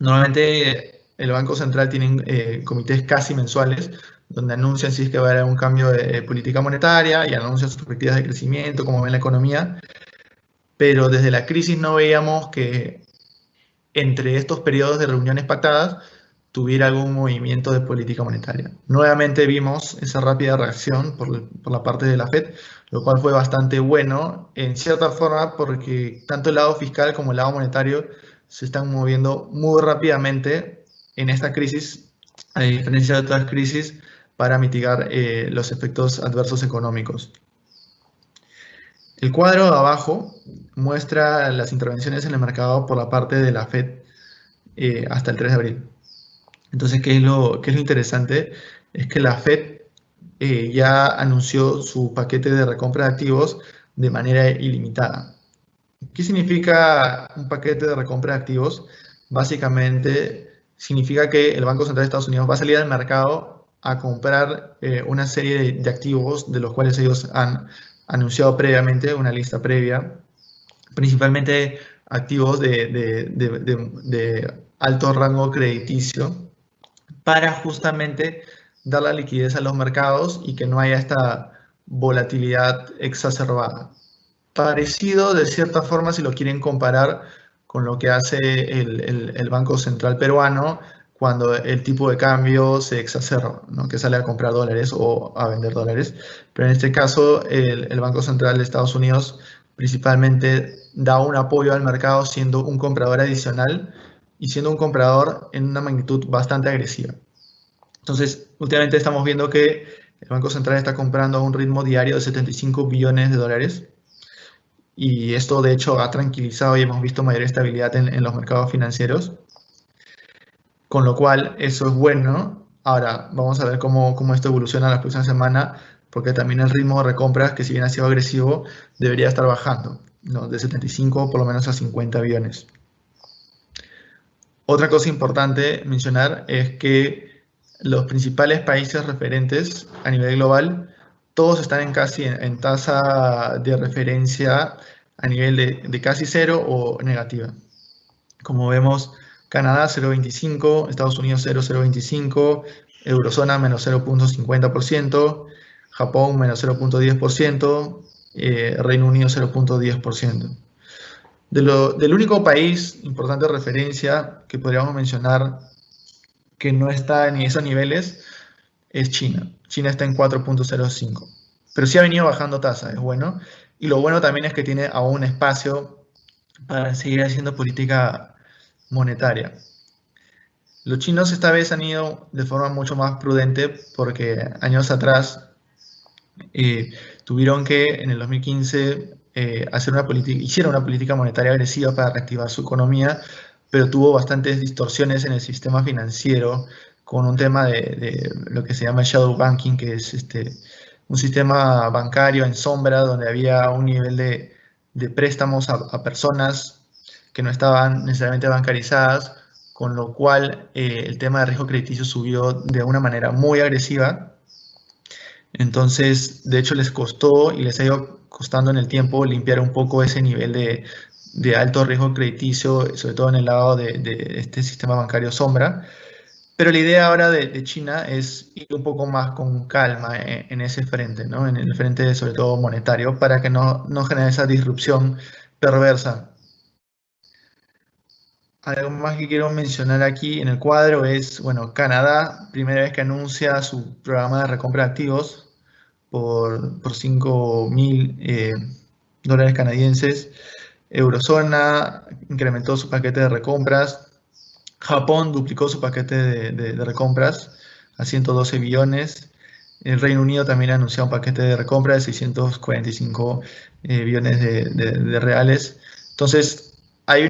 Normalmente el Banco Central tiene comités casi mensuales donde anuncian si es que va a haber un cambio de política monetaria y anuncian sus perspectivas de crecimiento, cómo ven la economía, pero desde la crisis no veíamos que entre estos periodos de reuniones pactadas tuviera algún movimiento de política monetaria. Nuevamente vimos esa rápida reacción por la parte de la Fed, lo cual fue bastante bueno, en cierta forma, porque tanto el lado fiscal como el lado monetario se están moviendo muy rápidamente en esta crisis, a diferencia de otras crisis, para mitigar los efectos adversos económicos. El cuadro de abajo muestra las intervenciones en el mercado por la parte de la Fed hasta el 3 de abril. Entonces, ¿qué es lo interesante? Es que la Fed ya anunció su paquete de recompra de activos de manera ilimitada. ¿Qué significa un paquete de recompra de activos? Básicamente significa que el Banco Central de Estados Unidos va a salir al mercado a comprar una serie de activos de los cuales ellos han anunciado previamente, una lista previa, principalmente activos de alto rango crediticio, para justamente dar la liquidez a los mercados y que no haya esta volatilidad exacerbada. Parecido de cierta forma si lo quieren comparar con lo que hace el Banco Central peruano cuando el tipo de cambio se exacerba, ¿no? Que sale a comprar dólares o a vender dólares. Pero en este caso el Banco Central de Estados Unidos principalmente da un apoyo al mercado siendo un comprador adicional y siendo un comprador en una magnitud bastante agresiva. Entonces, últimamente estamos viendo que el Banco Central está comprando a un ritmo diario de 75 billones de dólares y esto de hecho ha tranquilizado y hemos visto mayor estabilidad en los mercados financieros, con lo cual eso es bueno. Ahora vamos a ver cómo esto evoluciona la próxima semana, porque también el ritmo de recompras, que si bien ha sido agresivo, debería estar bajando, ¿no? De 75 por lo menos a 50 billones. Otra cosa importante mencionar es que los principales países referentes a nivel global, todos están en tasa de referencia a nivel de casi cero o negativa. Como vemos, Canadá 0,25, Estados Unidos 0,025, Eurozona menos 0,50%, Japón menos 0,10%, Reino Unido 0,10%. Del único país importante de referencia que podríamos mencionar que no está en esos niveles es China. China está en 4,05. Pero sí ha venido bajando tasa, es bueno. Y lo bueno también es que tiene aún espacio para seguir haciendo política monetaria. Los chinos esta vez han ido de forma mucho más prudente porque años atrás tuvieron que en el 2015 hicieron una política monetaria agresiva para reactivar su economía, pero tuvo bastantes distorsiones en el sistema financiero con un tema de lo que se llama shadow banking, que es un sistema bancario en sombra donde había un nivel de préstamos a personas que no estaban necesariamente bancarizadas, con lo cual el tema de riesgo crediticio subió de una manera muy agresiva. Entonces, de hecho, les costó y les ha ido costando en el tiempo limpiar un poco ese nivel de alto riesgo crediticio, sobre todo en el lado de este sistema bancario sombra. Pero la idea ahora de China es ir un poco más con calma en ese frente, ¿no? En el frente sobre todo monetario, para que no genere esa disrupción perversa. Algo más que quiero mencionar aquí en el cuadro es, bueno, Canadá, primera vez que anuncia su programa de recompra de activos por 5.000 dólares canadienses. Eurozona incrementó su paquete de recompras. Japón duplicó su paquete de recompras a 112 billones. El Reino Unido también anunció un paquete de recompra de 645 billones de reales. Entonces, hay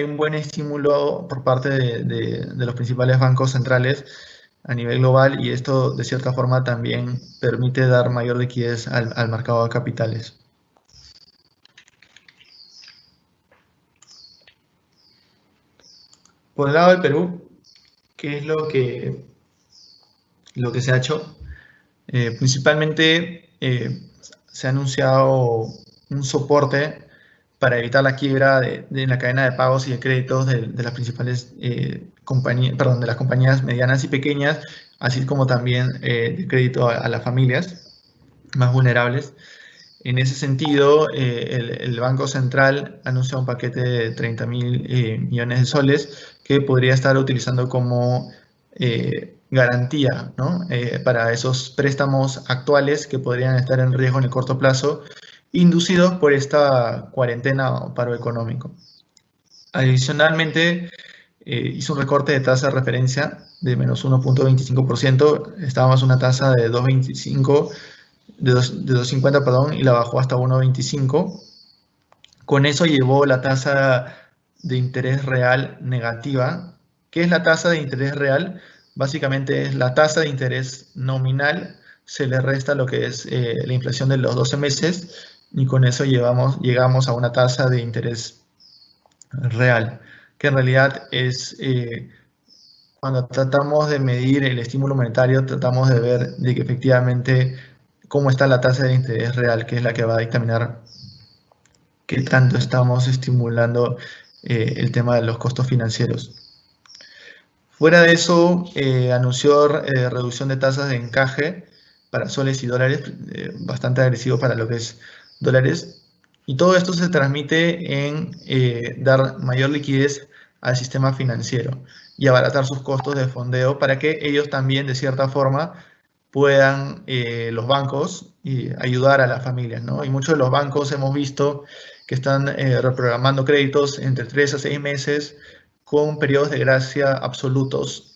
un buen estímulo por parte de los principales bancos centrales a nivel global y esto de cierta forma también permite dar mayor liquidez al mercado de capitales. Por el lado del Perú, ¿qué es lo que se ha hecho? Principalmente se ha anunciado un soporte para evitar la quiebra de la cadena de pagos y de créditos de las principales compañías, perdón, de las compañías medianas y pequeñas, así como también de crédito a las familias más vulnerables. En ese sentido, el Banco Central anuncia un paquete de 30.000 millones de soles que podría estar utilizando como garantía, ¿no? Para esos préstamos actuales que podrían estar en riesgo en el corto plazo, inducidos por esta cuarentena o paro económico. Adicionalmente, hizo un recorte de tasa de referencia de menos 1.25%, estábamos en una tasa de 2.25 de 2.50, perdón, y la bajó hasta 1.25. Con eso llevó la tasa de interés real negativa. ¿Qué es la tasa de interés real? Básicamente es la tasa de interés nominal, se le resta lo que es la inflación de los 12 meses y con eso llegamos a una tasa de interés real, que en realidad es cuando tratamos de medir el estímulo monetario, tratamos de ver de que efectivamente cómo está la tasa de interés real, que es la que va a dictaminar qué tanto estamos estimulando el tema de los costos financieros. Fuera de eso, anunció reducción de tasas de encaje para soles y dólares, bastante agresivo para lo que es dólares. Y todo esto se transmite en dar mayor liquidez al sistema financiero y abaratar sus costos de fondeo para que ellos también, de cierta forma, puedan los bancos ayudar a las familias, ¿no? Y muchos de los bancos hemos visto que están reprogramando créditos entre 3 a 6 meses con periodos de gracia absolutos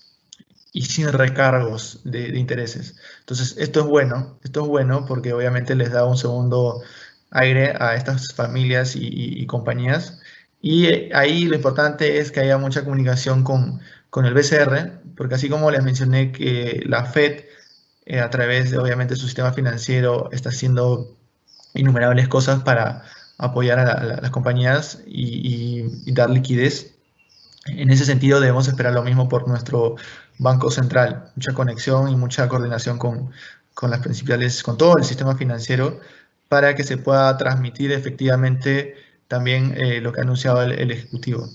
y sin recargos de intereses. Entonces, esto es bueno porque obviamente les da un segundo aire a estas familias y compañías. Y ahí lo importante es que haya mucha comunicación con el BCR, porque así como les mencioné que la Fed, a través de obviamente su sistema financiero, está haciendo innumerables cosas para apoyar a las compañías y dar liquidez. En ese sentido, debemos esperar lo mismo por nuestro Banco Central, mucha conexión y mucha coordinación con las principales, con todo el sistema financiero, para que se pueda transmitir efectivamente también lo que ha anunciado el Ejecutivo.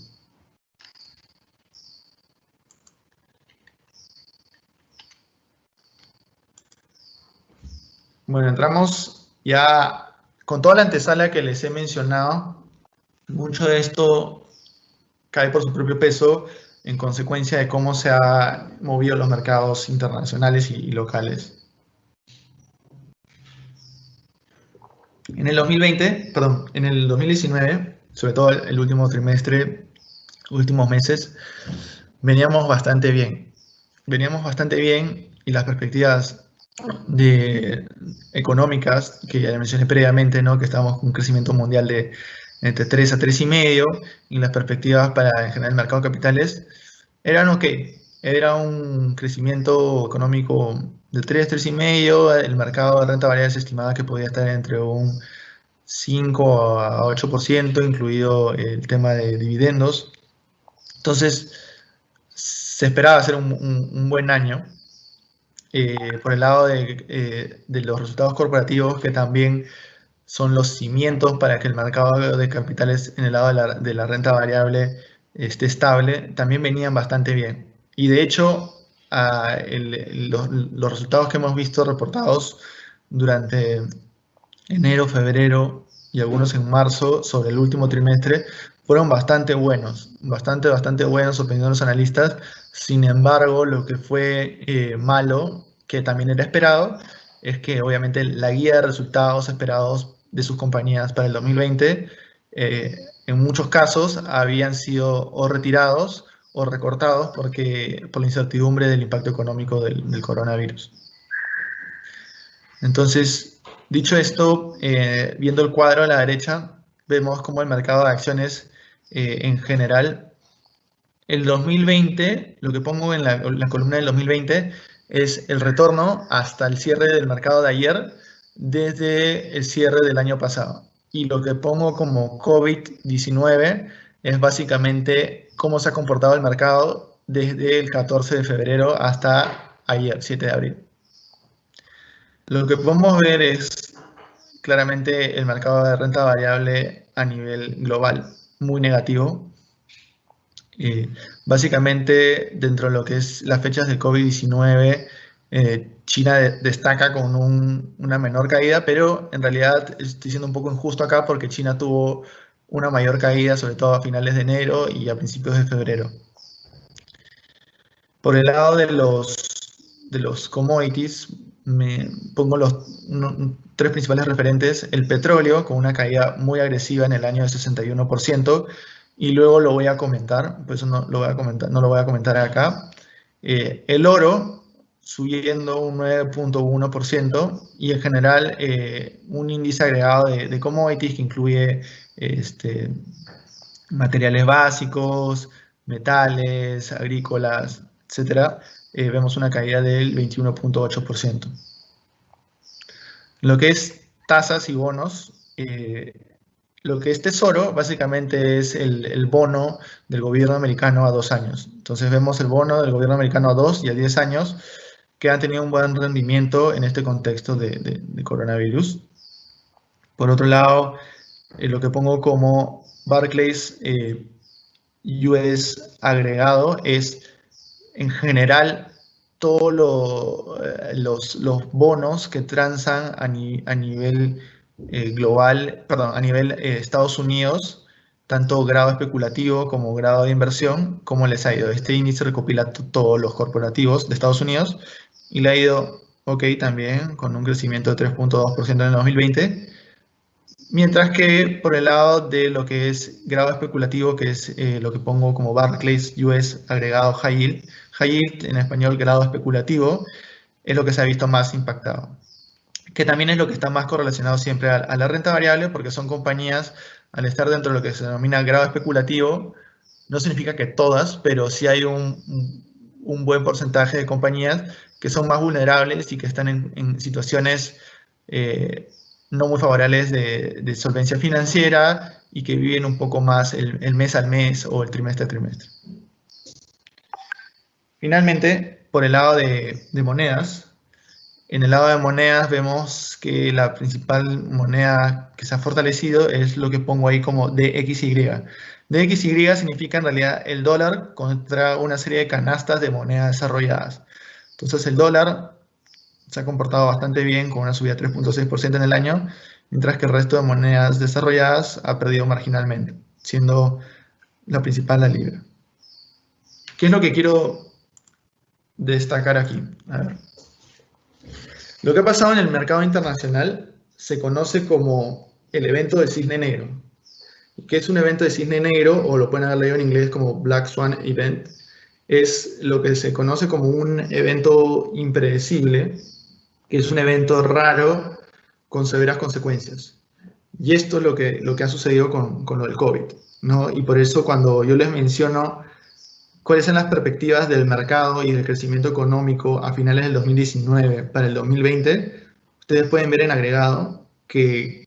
Bueno, entramos ya con toda la antesala que les he mencionado. Mucho de esto cae por su propio peso en consecuencia de cómo se han movido los mercados internacionales y locales. En el 2020, perdón, en el 2019, sobre todo el último trimestre, últimos meses, veníamos bastante bien. Veníamos bastante bien y las perspectivas económicas, que ya mencioné previamente, ¿no? Que estábamos con un crecimiento mundial de entre 3 a 3,5, y las perspectivas para en general el mercado de capitales eran ok. Era un crecimiento económico de 3, 3,5. El mercado de renta variable se estimaba que podía estar entre un 5 a 8%, incluido el tema de dividendos. Entonces, se esperaba hacer un buen año. Por el lado de los resultados corporativos, que también son los cimientos para que el mercado de capitales en el lado de la renta variable esté estable, también venían bastante bien. Y de hecho, los resultados que hemos visto reportados durante enero, febrero y algunos en marzo sobre el último trimestre fueron bastante buenos, bastante buenos, sorprendiendo a los analistas. Sin embargo, lo que fue malo, que también era esperado, es que obviamente la guía de resultados esperados de sus compañías para el 2020, en muchos casos habían sido o retirados o recortados por la incertidumbre del impacto económico del coronavirus. Entonces, dicho esto, viendo el cuadro a la derecha, vemos cómo el mercado de acciones en general, el 2020, lo que pongo en la columna del 2020 es el retorno hasta el cierre del mercado de ayer desde el cierre del año pasado. Y lo que pongo como COVID-19 es básicamente cómo se ha comportado el mercado desde el 14 de febrero hasta ayer, 7 de abril. Lo que podemos ver es claramente el mercado de renta variable a nivel global, muy negativo. Básicamente, dentro de lo que es las fechas de COVID-19, China destaca con una menor caída, pero en realidad estoy siendo un poco injusto acá porque China tuvo una mayor caída, sobre todo a finales de enero y a principios de febrero. Por el lado de los commodities, me pongo los tres principales referentes: el petróleo, con una caída muy agresiva en el año de 61%, y luego lo voy a comentar, por eso no lo voy a comentar acá. El oro subiendo un 9.1%, y en general un índice agregado de commodities que incluye materiales básicos, metales, agrícolas, etcétera, vemos una caída del 21.8%. Lo que es tasas y bonos, lo que es tesoro básicamente es el bono del gobierno americano a 2 años. Entonces vemos el bono del gobierno americano a 2 y a 10 años que han tenido un buen rendimiento en este contexto de coronavirus. Por otro lado, lo que pongo como Barclays US agregado es en general todos los bonos que transan a nivel global, perdón, a nivel Estados Unidos, tanto grado especulativo como grado de inversión, cómo les ha ido. Este índice recopila todos los corporativos de Estados Unidos y le ha ido ok también, con un crecimiento de 3.2% en el 2020. Mientras que por el lado de lo que es grado especulativo, que es lo que pongo como Barclays US agregado High Yield, en español grado especulativo, es lo que se ha visto más impactado. Que también es lo que está más correlacionado siempre a la renta variable, porque son compañías, al estar dentro de lo que se denomina grado especulativo, no significa que todas, pero sí hay un buen porcentaje de compañías que son más vulnerables y que están en situaciones no muy favorables de solvencia financiera y que viven un poco más el mes al mes o el trimestre a trimestre. Finalmente, por el lado de monedas, en el lado de monedas vemos que la principal moneda que se ha fortalecido es lo que pongo ahí como DXY. DXY significa en realidad el dólar contra una serie de canastas de monedas desarrolladas. Entonces el dólar se ha comportado bastante bien, con una subida de 3.6% en el año, mientras que el resto de monedas desarrolladas ha perdido marginalmente, siendo la principal la libra. ¿Qué es lo que quiero destacar aquí? A ver. Lo que ha pasado en el mercado internacional se conoce como el evento del cisne negro. ¿Qué es un evento de cisne negro? O lo pueden haber leído en inglés como Black Swan Event. Es lo que se conoce como un evento impredecible, que es un evento raro con severas consecuencias. Y esto es lo que ha sucedido con lo del COVID, ¿no? Y por eso cuando yo les menciono cuáles son las perspectivas del mercado y del crecimiento económico a finales del 2019 para el 2020, ustedes pueden ver en agregado que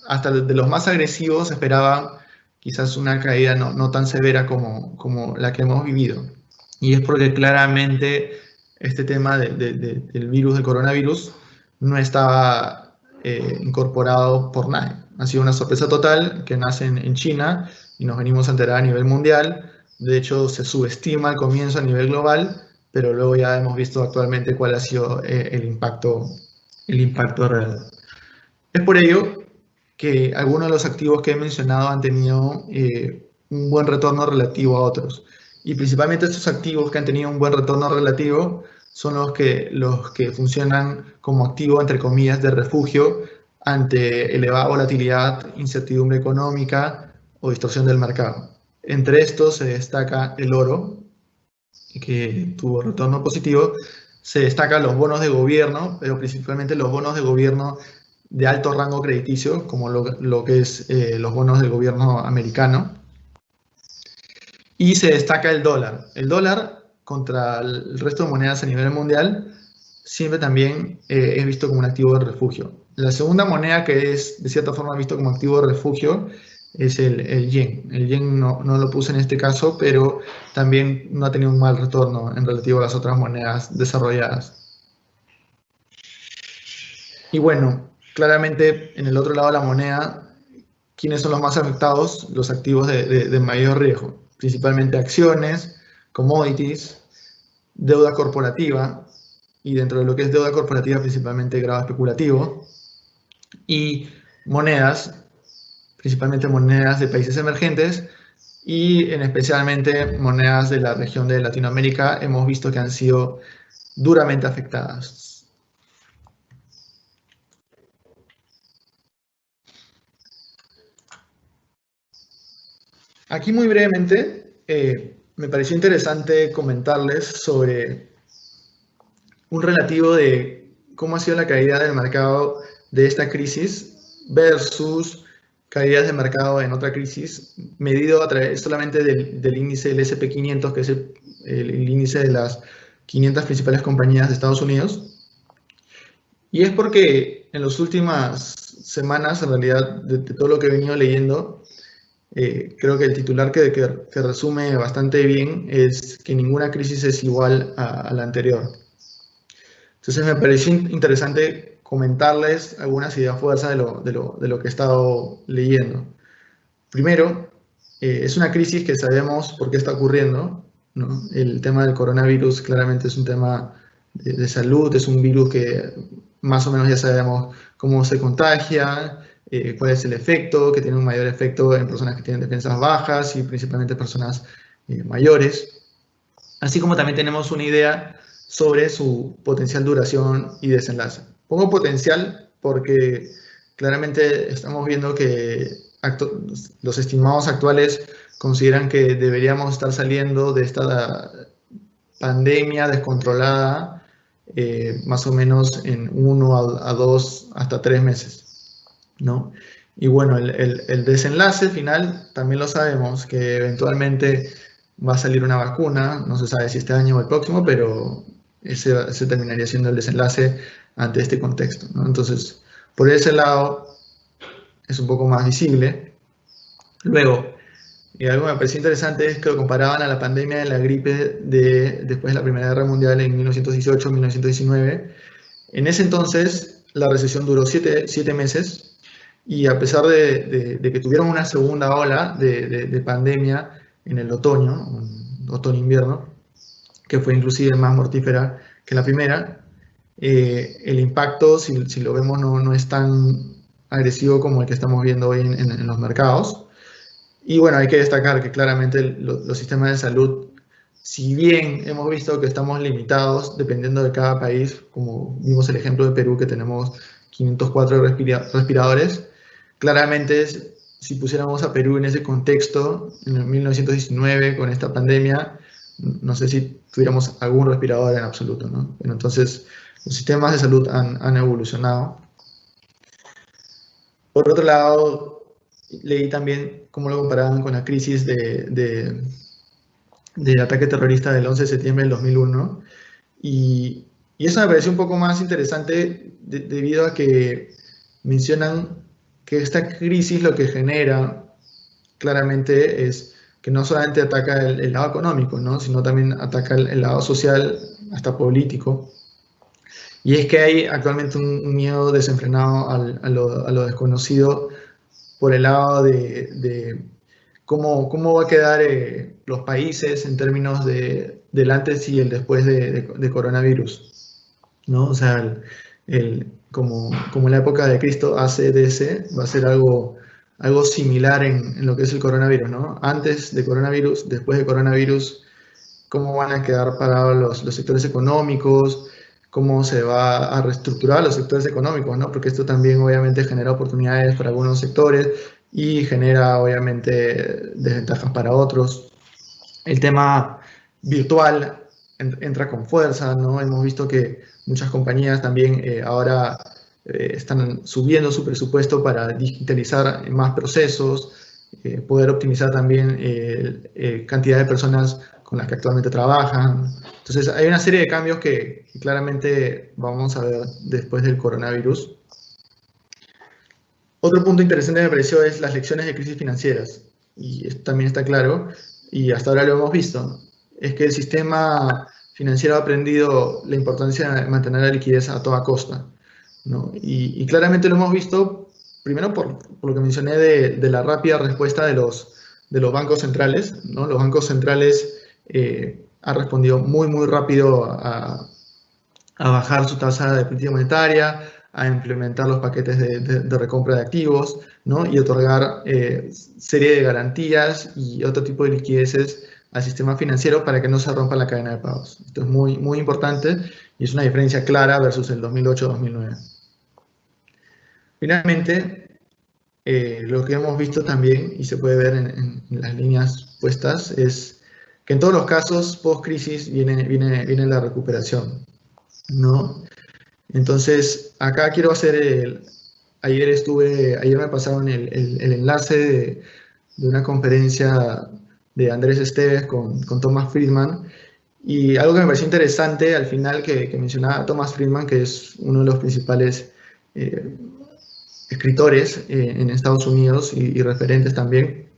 hasta de los más agresivos esperaban quizás una caída no tan severa como la que hemos vivido. Y es porque claramente este tema del virus, del coronavirus, no estaba incorporado por nadie. Ha sido una sorpresa total que nace en China y nos venimos a enterar a nivel mundial. De hecho, se subestima al comienzo a nivel global, pero luego ya hemos visto actualmente cuál ha sido el impacto real. Es por ello que algunos de los activos que he mencionado han tenido un buen retorno relativo a otros. Y principalmente estos activos que han tenido un buen retorno relativo son los que funcionan como activo, entre comillas, de refugio ante elevada volatilidad, incertidumbre económica o distorsión del mercado. Entre estos se destaca el oro, que tuvo retorno positivo, se destacan los bonos de gobierno, pero principalmente los bonos de gobierno de alto rango crediticio, como lo que es los bonos del gobierno americano. Y se destaca el dólar. El dólar contra el resto de monedas a nivel mundial siempre también es visto como un activo de refugio. La segunda moneda que es de cierta forma visto como activo de refugio es el yen. El yen no lo puse en este caso, pero también no ha tenido un mal retorno en relativo a las otras monedas desarrolladas. Y bueno, claramente en el otro lado de la moneda, ¿quiénes son los más afectados? Los activos de mayor riesgo, principalmente acciones, commodities, deuda corporativa, y dentro de lo que es deuda corporativa, principalmente grado especulativo, y monedas, principalmente monedas de países emergentes, y en especialmente monedas de la región de Latinoamérica, hemos visto que han sido duramente afectadas. Aquí muy brevemente, me pareció interesante comentarles sobre un relativo de cómo ha sido la caída del mercado de esta crisis versus caídas de mercado en otra crisis, medido a través solamente del índice del SP500, que es el índice de las 500 principales compañías de Estados Unidos. Y es porque en las últimas semanas, en realidad, de todo lo que he venido leyendo, creo que el titular que resume bastante bien es que ninguna crisis es igual a la anterior. Entonces me pareció interesante comentarles algunas ideas fuerzas de lo que he estado leyendo. Primero, es una crisis que sabemos por qué está ocurriendo, ¿no? El tema del coronavirus claramente es un tema de salud, es un virus que más o menos ya sabemos cómo se contagia, cuál es el efecto, que tiene un mayor efecto en personas que tienen defensas bajas y principalmente personas mayores. Así como también tenemos una idea sobre su potencial duración y desenlace. Pongo potencial porque claramente estamos viendo que los estimados actuales consideran que deberíamos estar saliendo de esta pandemia descontrolada más o menos en 1 a 2 hasta 3 meses, ¿no? Y bueno, el desenlace final también lo sabemos, que eventualmente va a salir una vacuna, no se sabe si este año o el próximo, pero ese terminaría siendo el desenlace ante este contexto, ¿no? Entonces, por ese lado es un poco más visible. Luego, algo que me pareció interesante es que lo comparaban a la pandemia de la gripe después de la Primera Guerra Mundial en 1918-1919. En ese entonces, la recesión duró 7 meses y a pesar de que tuvieron una segunda ola de pandemia en el otoño, otoño-invierno, que fue inclusive más mortífera que la primera, el impacto, si lo vemos, no es tan agresivo como el que estamos viendo hoy en los mercados. Y bueno, hay que destacar que claramente los sistemas de salud, si bien hemos visto que estamos limitados dependiendo de cada país, como vimos el ejemplo de Perú que tenemos 504 respiradores, claramente si pusiéramos a Perú en ese contexto, en el 1919 con esta pandemia, no sé si tuviéramos algún respirador en absoluto, ¿no? Pero entonces los sistemas de salud han evolucionado. Por otro lado, leí también cómo lo comparaban con la crisis del ataque terrorista del 11 de septiembre del 2001. Y eso me pareció un poco más interesante debido a que mencionan que esta crisis lo que genera claramente es que no solamente ataca el lado económico, ¿no? Sino también ataca el lado social, hasta político. Y es que hay actualmente un miedo desenfrenado a lo desconocido por el lado de cómo va a quedar los países en términos del antes y el después de coronavirus, ¿no? O sea, como en la época de Cristo, ACDC, va a ser algo similar en lo que es el coronavirus, ¿no? Antes de coronavirus, después de coronavirus, cómo van a quedar parados los sectores económicos, cómo se va a reestructurar los sectores económicos, ¿no? Porque esto también obviamente genera oportunidades para algunos sectores y genera obviamente desventajas para otros. El tema virtual entra con fuerza, ¿no? Hemos visto que muchas compañías también ahora están subiendo su presupuesto para digitalizar más procesos, poder optimizar también cantidad de personas con las que actualmente trabajan. Entonces, hay una serie de cambios que claramente vamos a ver después del coronavirus. Otro punto interesante me pareció es las lecciones de crisis financieras, y esto también está claro, y hasta ahora lo hemos visto, es que el sistema financiero ha aprendido la importancia de mantener la liquidez a toda costa, ¿no? Y claramente lo hemos visto, primero por lo que mencioné de la rápida respuesta de los bancos centrales, ¿no? Los bancos centrales han respondido muy, muy rápido a bajar su tasa de política monetaria, a implementar los paquetes de recompra de activos, ¿no? Y otorgar serie de garantías y otro tipo de liquideces al sistema financiero para que no se rompa la cadena de pagos. Esto es muy, muy importante y es una diferencia clara versus el 2008-2009. Finalmente, lo que hemos visto también, y se puede ver en las líneas puestas, es que en todos los casos, post-crisis, viene la recuperación, ¿no? Entonces, acá quiero hacer ayer me pasaron el enlace de una conferencia de Andrés Esteves con Thomas Friedman, y algo que me pareció interesante al final que mencionaba Thomas Friedman, que es uno de los principales eh, escritores en Estados Unidos y referentes también,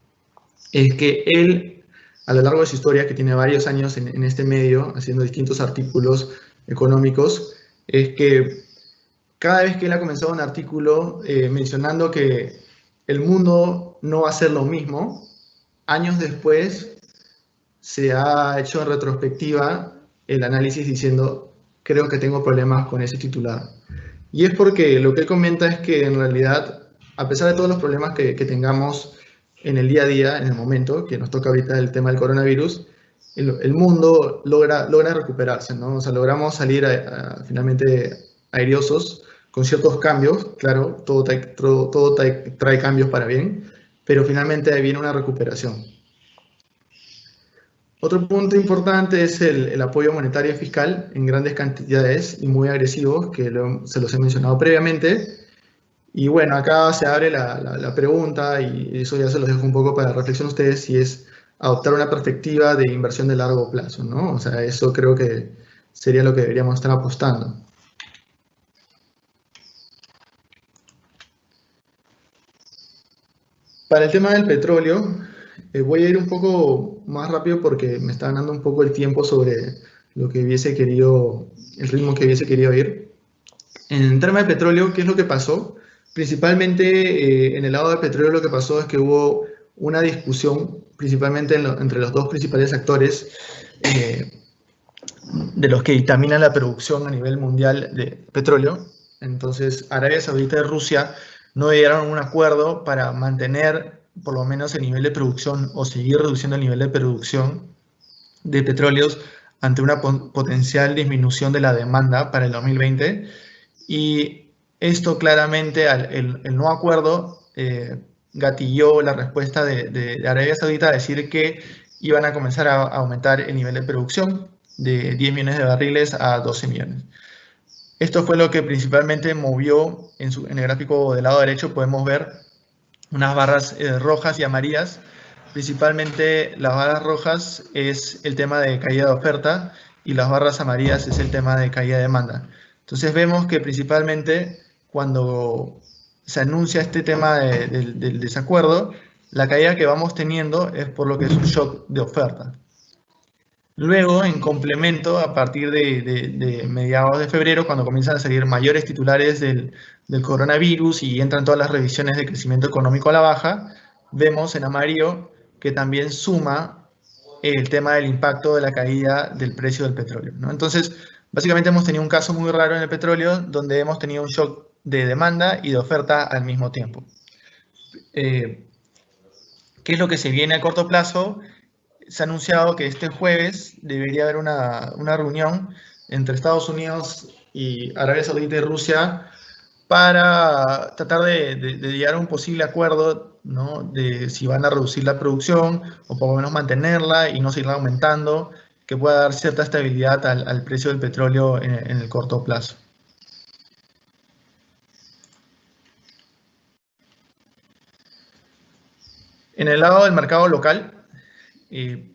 es que él, a lo largo de su historia, que tiene varios años en este medio, haciendo distintos artículos económicos, es que cada vez que él ha comenzado un artículo mencionando que el mundo no va a ser lo mismo, años después se ha hecho en retrospectiva el análisis diciendo, creo que tengo problemas con ese titular. Y es porque lo que él comenta es que en realidad, a pesar de todos los problemas que tengamos en el día a día, en el momento, que nos toca ahorita el tema del coronavirus, el mundo logra recuperarse, ¿no? O sea, logramos salir finalmente airiosos con ciertos cambios, claro, todo trae cambios para bien, pero finalmente viene una recuperación. Otro punto importante es el apoyo monetario y fiscal en grandes cantidades y muy agresivos, que se los he mencionado previamente. Y bueno, acá se abre la pregunta, y eso ya se los dejo un poco para reflexión a ustedes, si es adoptar una perspectiva de inversión de largo plazo, ¿no? O sea, eso creo que sería lo que deberíamos estar apostando. Para el tema del petróleo, voy a ir un poco más rápido porque me está ganando un poco el tiempo sobre lo que hubiese querido, el ritmo que hubiese querido ir. En tema de petróleo, ¿qué es lo que pasó? Principalmente en el lado de petróleo lo que pasó es que hubo una discusión, principalmente entre los dos principales actores de los que dictaminan la producción a nivel mundial de petróleo. Entonces, Arabia Saudita y Rusia no llegaron a un acuerdo para mantener por lo menos el nivel de producción o seguir reduciendo el nivel de producción de petróleos ante una potencial disminución de la demanda para el 2020. Y esto claramente, el no acuerdo, gatilló la respuesta de Arabia Saudita a decir que iban a comenzar a aumentar el nivel de producción de 10 millones de barriles a 12 millones. Esto fue lo que principalmente movió, en el gráfico del lado derecho podemos ver unas barras rojas y amarillas. Principalmente las barras rojas es el tema de caída de oferta y las barras amarillas es el tema de caída de demanda. Entonces vemos que principalmente cuando se anuncia este tema del desacuerdo, la caída que vamos teniendo es por lo que es un shock de oferta. Luego, en complemento, a partir de mediados de febrero, cuando comienzan a salir mayores titulares del coronavirus y entran todas las revisiones de crecimiento económico a la baja, vemos en amarillo que también suma el tema del impacto de la caída del precio del petróleo, ¿no? Entonces, Básicamente hemos tenido un caso muy raro en el petróleo donde hemos tenido un shock de demanda y de oferta al mismo tiempo. ¿Qué es lo que se viene a corto plazo? Se ha anunciado que este jueves debería haber una reunión entre Estados Unidos y Arabia Saudita y Rusia para tratar de llegar a un posible acuerdo, ¿no? De si van a reducir la producción o por lo menos mantenerla y no seguirla aumentando, que pueda dar cierta estabilidad al precio del petróleo en el corto plazo. En el lado del mercado local, eh,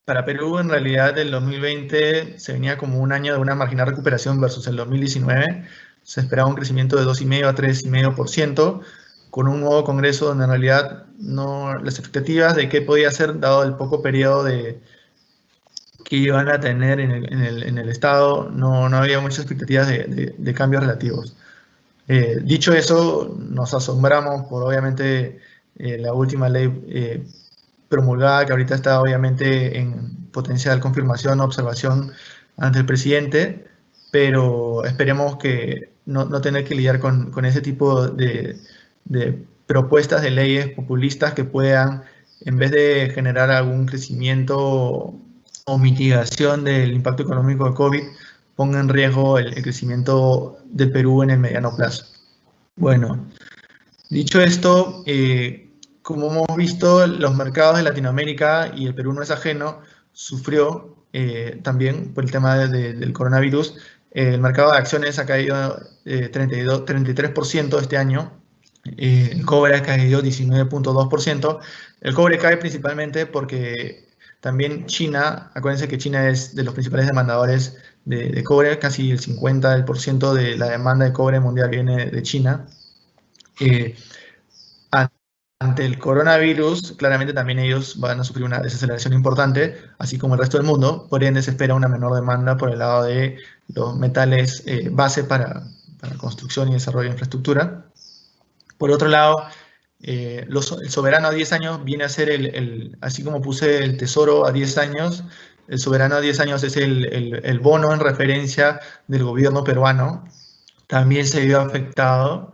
para Perú, en realidad, el 2020 se venía como un año de una marginal recuperación versus el 2019. Se esperaba un crecimiento de 2,5 a 3,5%, con un nuevo Congreso donde en realidad no, las expectativas de qué podía ser, dado el poco periodo que iban a tener en el Estado, no había muchas expectativas de cambios relativos. Dicho eso, nos asombramos por obviamente la última ley promulgada, que ahorita está obviamente en potencial confirmación o observación ante el presidente, pero esperemos que no tener que lidiar con ese tipo de propuestas de leyes populistas que puedan, en vez de generar algún crecimiento o mitigación del impacto económico de COVID, ponga en riesgo el crecimiento del Perú en el mediano plazo. Bueno, dicho esto, como hemos visto, los mercados de Latinoamérica, y el Perú no es ajeno, sufrió también por el tema del coronavirus. El mercado de acciones ha caído 33% este año. El cobre ha caído 19,2%. El cobre cae principalmente porque también China, acuérdense que China es de los principales demandadores de cobre, casi el 50% de la demanda de cobre mundial viene de China. Ante el coronavirus, claramente también ellos van a sufrir una desaceleración importante, así como el resto del mundo. Por ende, se espera una menor demanda por el lado de los metales base para construcción y desarrollo de infraestructura. Por otro lado, el soberano a 10 años viene a ser así como puse el tesoro a 10 años, el soberano a 10 años es el bono en referencia del gobierno peruano. También se vio afectado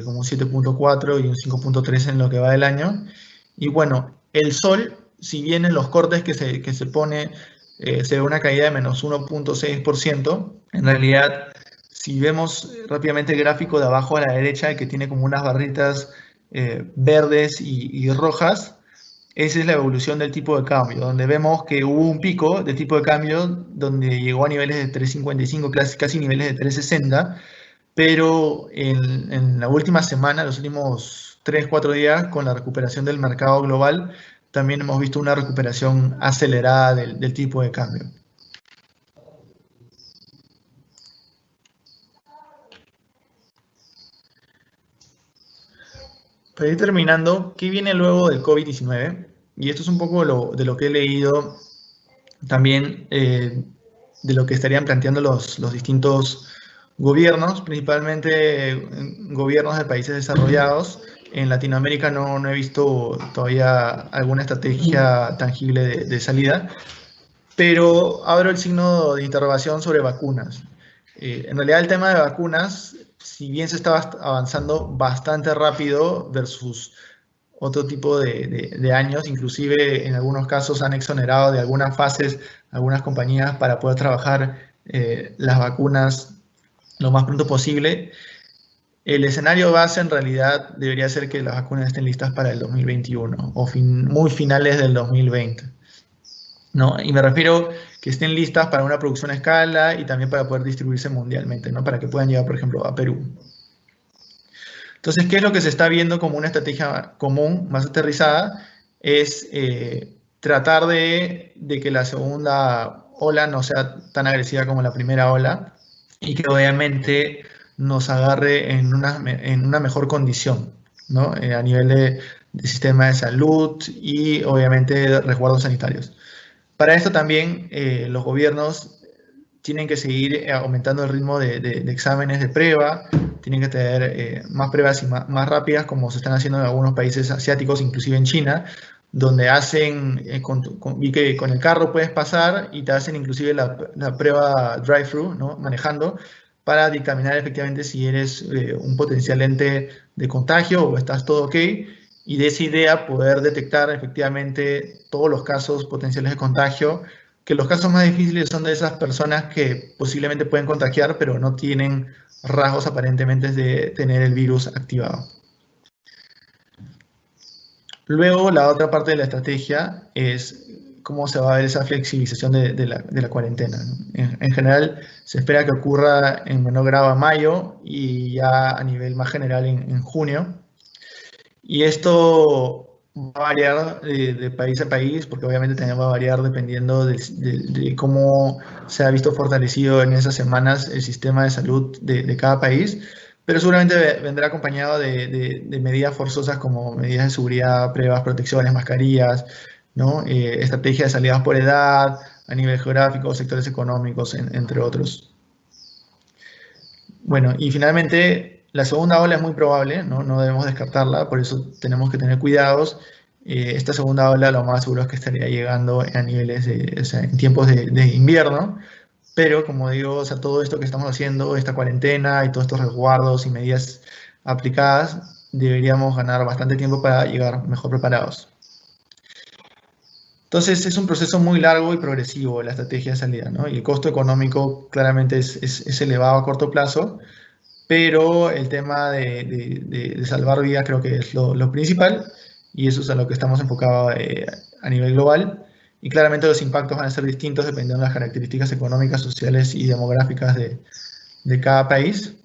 como un 7,4 y un 5,3 en lo que va del año. Y bueno, el sol, si bien en los cortes que se pone se ve una caída de menos 1,6%, en realidad, si vemos rápidamente el gráfico de abajo a la derecha, que tiene como unas barritas verdes y rojas, esa es la evolución del tipo de cambio, donde vemos que hubo un pico de tipo de cambio donde llegó a niveles de 3,55, casi niveles de 3,60, pero en la última semana, los últimos 3, 4 días, con la recuperación del mercado global, también hemos visto una recuperación acelerada del tipo de cambio. Para ir terminando, ¿qué viene luego del COVID-19? Y esto es un poco de lo que he leído también, de lo que estarían planteando los distintos gobiernos, principalmente gobiernos de países desarrollados. En Latinoamérica no he visto todavía alguna estrategia tangible de salida, pero abro el signo de interrogación sobre vacunas. En realidad el tema de vacunas, si bien se estaba avanzando bastante rápido versus otro tipo de años, inclusive en algunos casos han exonerado de algunas fases algunas compañías para poder trabajar las vacunas lo más pronto posible. El escenario base en realidad debería ser que las vacunas estén listas para el 2021 o muy finales del 2020. ¿No? Y me refiero que estén listas para una producción a escala y también para poder distribuirse mundialmente, ¿no? Para que puedan llegar, por ejemplo, a Perú. Entonces, ¿qué es lo que se está viendo como una estrategia común, más aterrizada? Es tratar de que la segunda ola no sea tan agresiva como la primera ola y que obviamente nos agarre en una mejor condición, ¿no? A nivel de sistema de salud y obviamente de resguardos sanitarios. Para esto también los gobiernos tienen que seguir aumentando el ritmo de exámenes de prueba, tienen que tener más pruebas y más rápidas, como se están haciendo en algunos países asiáticos, inclusive en China, donde hacen, vi que con el carro puedes pasar y te hacen inclusive la prueba drive-thru, ¿no? Manejando, para dictaminar efectivamente si eres un potencial ente de contagio o estás todo ok, y de esa idea poder detectar efectivamente todos los casos potenciales de contagio, que los casos más difíciles son de esas personas que posiblemente pueden contagiar, pero no tienen rasgos aparentemente de tener el virus activado. Luego, la otra parte de la estrategia es cómo se va a ver esa flexibilización de la cuarentena, ¿no? En general, se espera que ocurra en menor grado a mayo y ya a nivel más general en junio. Y esto va a variar de país a país, porque obviamente también va a variar dependiendo de cómo se ha visto fortalecido en esas semanas el sistema de salud de cada país, pero seguramente vendrá acompañado de medidas forzosas como medidas de seguridad, pruebas, protecciones, mascarillas, ¿no? Estrategias de salidas por edad, a nivel geográfico, sectores económicos, entre otros. Bueno, y finalmente, la segunda ola es muy probable, ¿no? No debemos descartarla, por eso tenemos que tener cuidados. Esta segunda ola lo más seguro es que estaría llegando a niveles o sea, en tiempos de invierno, pero como digo, o sea, todo esto que estamos haciendo, esta cuarentena y todos estos resguardos y medidas aplicadas, deberíamos ganar bastante tiempo para llegar mejor preparados. Entonces es un proceso muy largo y progresivo la estrategia de salida, ¿no? Y el costo económico claramente es elevado a corto plazo, pero el tema de salvar vidas creo que es lo principal, y eso es a lo que estamos enfocados a nivel global. Y claramente los impactos van a ser distintos dependiendo de las características económicas, sociales y demográficas de cada país.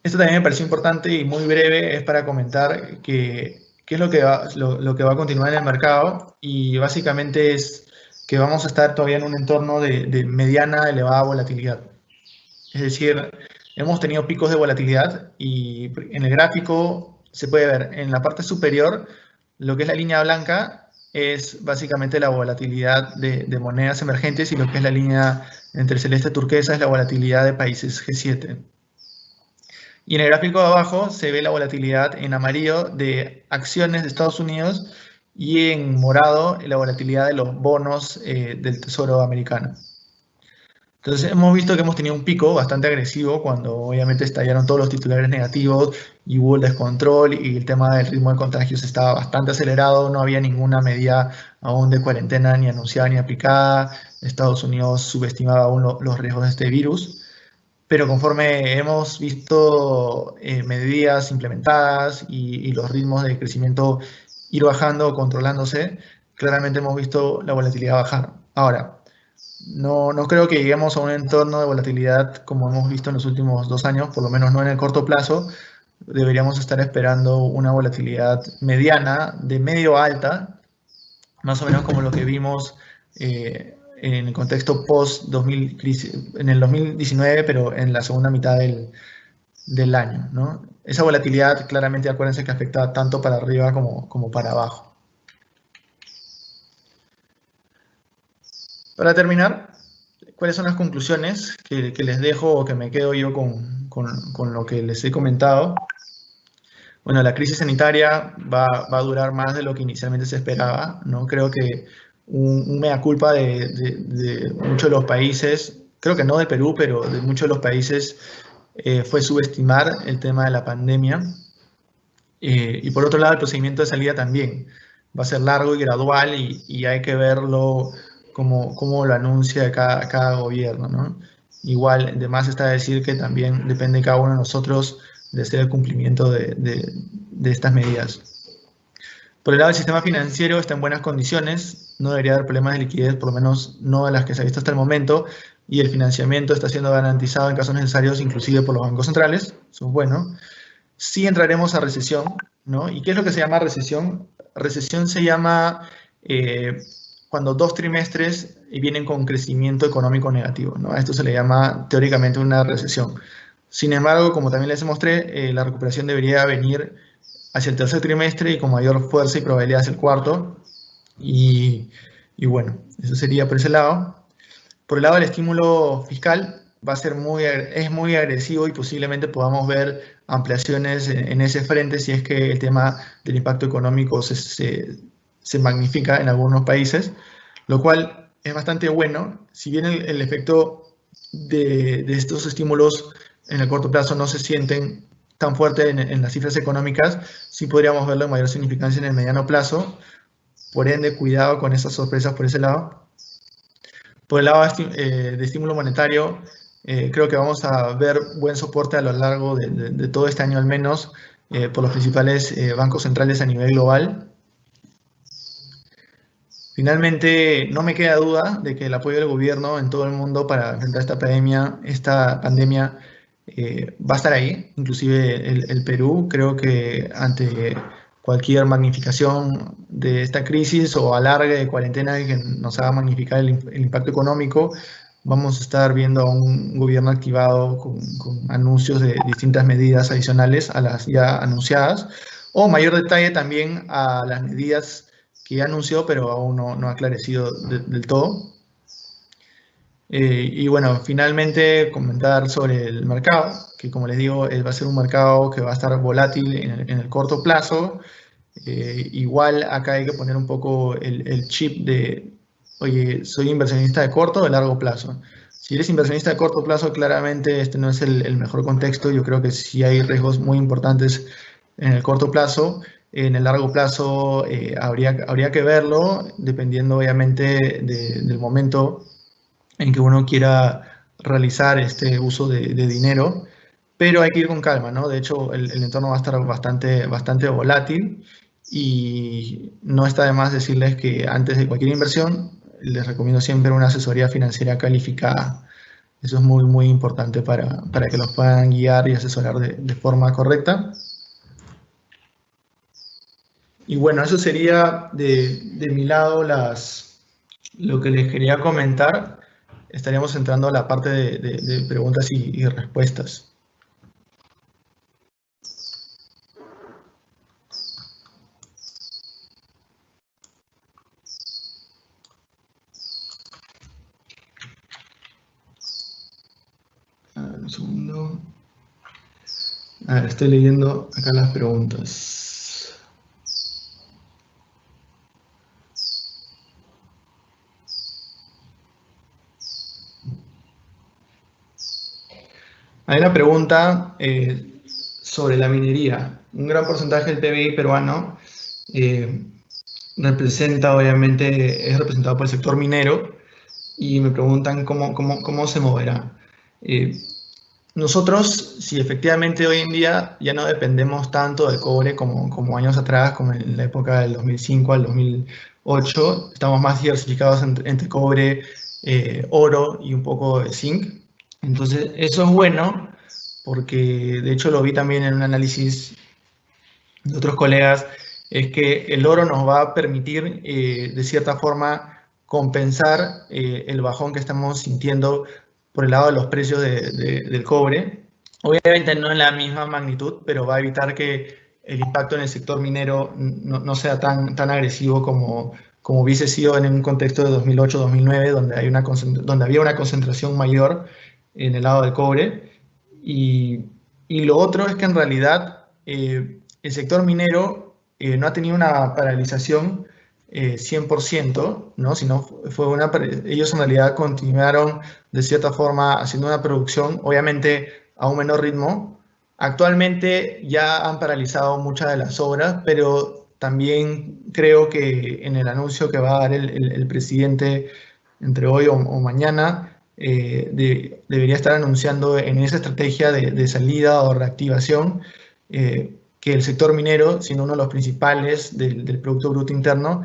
Esto también me pareció importante y muy breve, es para comentar qué es lo que va a continuar en el mercado, y básicamente es que vamos a estar todavía en un entorno de mediana a elevada volatilidad. Es decir, hemos tenido picos de volatilidad y en el gráfico se puede ver en la parte superior lo que es la línea blanca es básicamente la volatilidad de monedas emergentes, y lo que es la línea entre celeste y turquesa es la volatilidad de países G7. Y en el gráfico de abajo se ve la volatilidad en amarillo de acciones de Estados Unidos y en morado la volatilidad de los bonos del Tesoro americano. Entonces hemos visto que hemos tenido un pico bastante agresivo cuando obviamente estallaron todos los titulares negativos y hubo el descontrol y el tema del ritmo de contagios estaba bastante acelerado, no había ninguna medida aún de cuarentena ni anunciada ni aplicada, Estados Unidos subestimaba aún los riesgos de este virus, pero conforme hemos visto medidas implementadas y los ritmos de crecimiento ir bajando o controlándose, claramente hemos visto la volatilidad bajar. Ahora, no creo que lleguemos a un entorno de volatilidad como hemos visto en los últimos 2 años, por lo menos no en el corto plazo. Deberíamos estar esperando una volatilidad mediana, de medio a alta, más o menos como lo que vimos en el contexto post-2000, en el 2019, pero en la segunda mitad del año, ¿no? Esa volatilidad, claramente, acuérdense que afecta tanto para arriba como para abajo. Para terminar, ¿cuáles son las conclusiones que les dejo o que me quedo yo con lo que les he comentado? Bueno, la crisis sanitaria va a durar más de lo que inicialmente se esperaba, ¿no? Creo que un mea culpa de muchos de los países, creo que no de Perú, pero de muchos de los países, fue subestimar el tema de la pandemia. Y por otro lado, el procedimiento de salida también va a ser largo y gradual, y hay que verlo como lo anuncia cada gobierno, ¿no? Igual, además está decir que también depende de cada uno de nosotros de hacer el cumplimiento de estas medidas. Por el lado del sistema financiero está en buenas condiciones, no debería haber problemas de liquidez, por lo menos no de las que se ha visto hasta el momento, y el financiamiento está siendo garantizado en casos necesarios, inclusive por los bancos centrales, eso es bueno. Sí entraremos a recesión, ¿no? ¿Y qué es lo que se llama recesión? Recesión se llama cuando 2 trimestres vienen con crecimiento económico negativo, ¿no? A esto se le llama teóricamente una recesión. Sin embargo, como también les mostré, la recuperación debería venir hacia el tercer trimestre y con mayor fuerza y probabilidad hacia el cuarto. Y bueno, eso sería por ese lado. Por el lado del estímulo fiscal, va a ser es muy agresivo y posiblemente podamos ver ampliaciones en ese frente si es que el tema del impacto económico se magnifica en algunos países, lo cual es bastante bueno. Si bien el efecto de estos estímulos en el corto plazo no se sienten tan fuerte en las cifras económicas, sí podríamos verlo en mayor significancia en el mediano plazo. Por ende, cuidado con esas sorpresas por ese lado. Por el lado de estímulo monetario, creo que vamos a ver buen soporte a lo largo de todo este año al menos por los principales bancos centrales a nivel global. Finalmente, no me queda duda de que el apoyo del gobierno en todo el mundo para enfrentar esta pandemia va a estar ahí, inclusive el Perú. Creo que ante cualquier magnificación de esta crisis o alargue de cuarentena que nos haga magnificar el impacto económico, vamos a estar viendo a un gobierno activado con anuncios de distintas medidas adicionales a las ya anunciadas, o mayor detalle también a las medidas que ya anunció, pero aún no ha aclarecido del todo. Y bueno, finalmente comentar sobre el mercado, que como les digo, va a ser un mercado que va a estar volátil en el corto plazo. Igual acá hay que poner un poco el chip de, oye, soy inversionista de corto o de largo plazo. Si eres inversionista de corto plazo, claramente este no es el mejor contexto. Yo creo que sí hay riesgos muy importantes en el corto plazo. En el largo plazo habría que verlo, dependiendo obviamente del momento en que uno quiera realizar este uso de dinero, pero hay que ir con calma, ¿no? De hecho, el entorno va a estar bastante volátil y no está de más decirles que antes de cualquier inversión les recomiendo siempre una asesoría financiera calificada. Eso es muy importante para que los puedan guiar y asesorar de forma correcta. Y bueno, eso sería de mi lado lo que les quería comentar. Estaríamos entrando a la parte de preguntas y respuestas. A ver, un segundo. A ver, estoy leyendo acá las preguntas. Hay una pregunta sobre la minería. Un gran porcentaje del PBI peruano eh, es representado por el sector minero y me preguntan cómo se moverá. Nosotros, si efectivamente hoy en día ya no dependemos tanto del cobre como años atrás, como en la época del 2005 al 2008, estamos más diversificados entre cobre, oro y un poco de zinc. Entonces, eso es bueno porque de hecho lo vi también en un análisis de otros colegas, es que el oro nos va a permitir de cierta forma compensar el bajón que estamos sintiendo por el lado de los precios del cobre. Obviamente no en la misma magnitud, pero va a evitar que el impacto en el sector minero no sea tan agresivo como hubiese sido en un contexto de 2008-2009, donde había una concentración mayor en el lado del cobre. Y lo otro es que en realidad el sector minero no ha tenido una paralización 100%, ¿no? Sino ellos en realidad continuaron de cierta forma haciendo una producción, obviamente a un menor ritmo. Actualmente ya han paralizado muchas de las obras, pero también creo que en el anuncio que va a dar el presidente entre hoy o mañana, debería estar anunciando en esa estrategia de salida o reactivación que el sector minero, siendo uno de los principales del Producto Bruto Interno,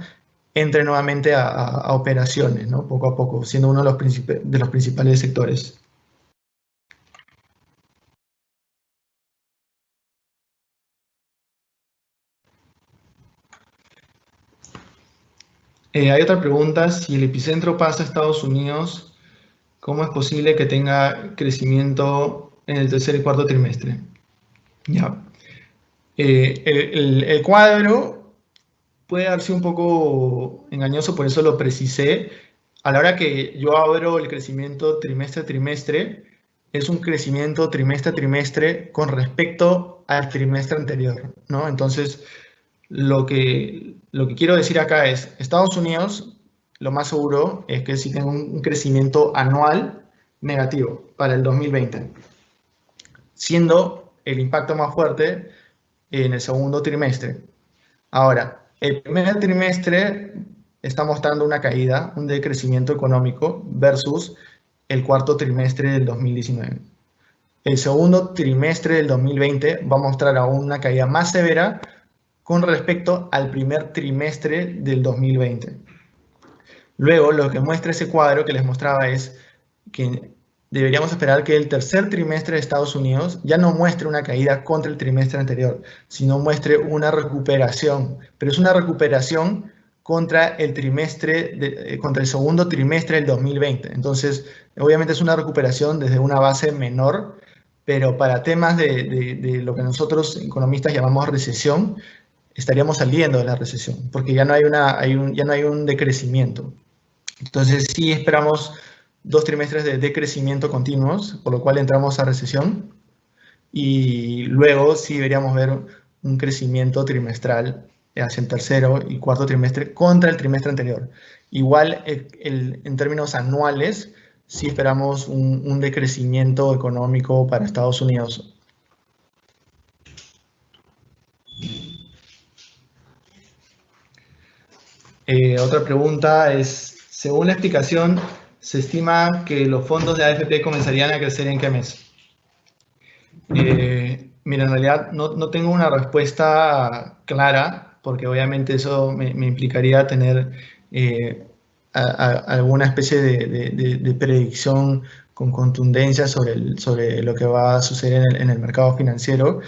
entre nuevamente a operaciones, ¿no? Poco a poco, siendo uno de los principales sectores. Hay otra pregunta, si el epicentro pasa a Estados Unidos, ¿cómo es posible que tenga crecimiento en el tercer y cuarto trimestre? Ya. El cuadro puede darse un poco engañoso, por eso lo precisé. A la hora que yo abro el crecimiento trimestre a trimestre, es un crecimiento trimestre a trimestre con respecto al trimestre anterior, ¿no? Entonces, lo que quiero decir acá es, Estados Unidos, lo más seguro es que sí tenga un crecimiento anual negativo para el 2020, siendo el impacto más fuerte en el segundo trimestre. Ahora, el primer trimestre está mostrando una caída, un decrecimiento económico versus el cuarto trimestre del 2019. El segundo trimestre del 2020 va a mostrar aún una caída más severa con respecto al primer trimestre del 2020. Luego, lo que muestra ese cuadro que les mostraba es que deberíamos esperar que el tercer trimestre de Estados Unidos ya no muestre una caída contra el trimestre anterior, sino muestre una recuperación, pero es una recuperación contra contra el segundo trimestre del 2020. Entonces, obviamente es una recuperación desde una base menor, pero para temas de lo que nosotros economistas llamamos recesión, estaríamos saliendo de la recesión, porque ya no ya no hay un decrecimiento. Entonces sí esperamos 2 trimestres de decrecimiento continuos, por lo cual entramos a recesión, y luego sí deberíamos ver un crecimiento trimestral hacia el tercero y cuarto trimestre contra el trimestre anterior. Igual en términos anuales, sí esperamos un decrecimiento económico para Estados Unidos. Otra pregunta es, según la explicación, se estima que los fondos de AFP comenzarían a crecer ¿en qué mes? Mira, en realidad no tengo una respuesta clara, porque obviamente eso me implicaría tener alguna especie de predicción con contundencia sobre lo que va a suceder en el mercado financiero.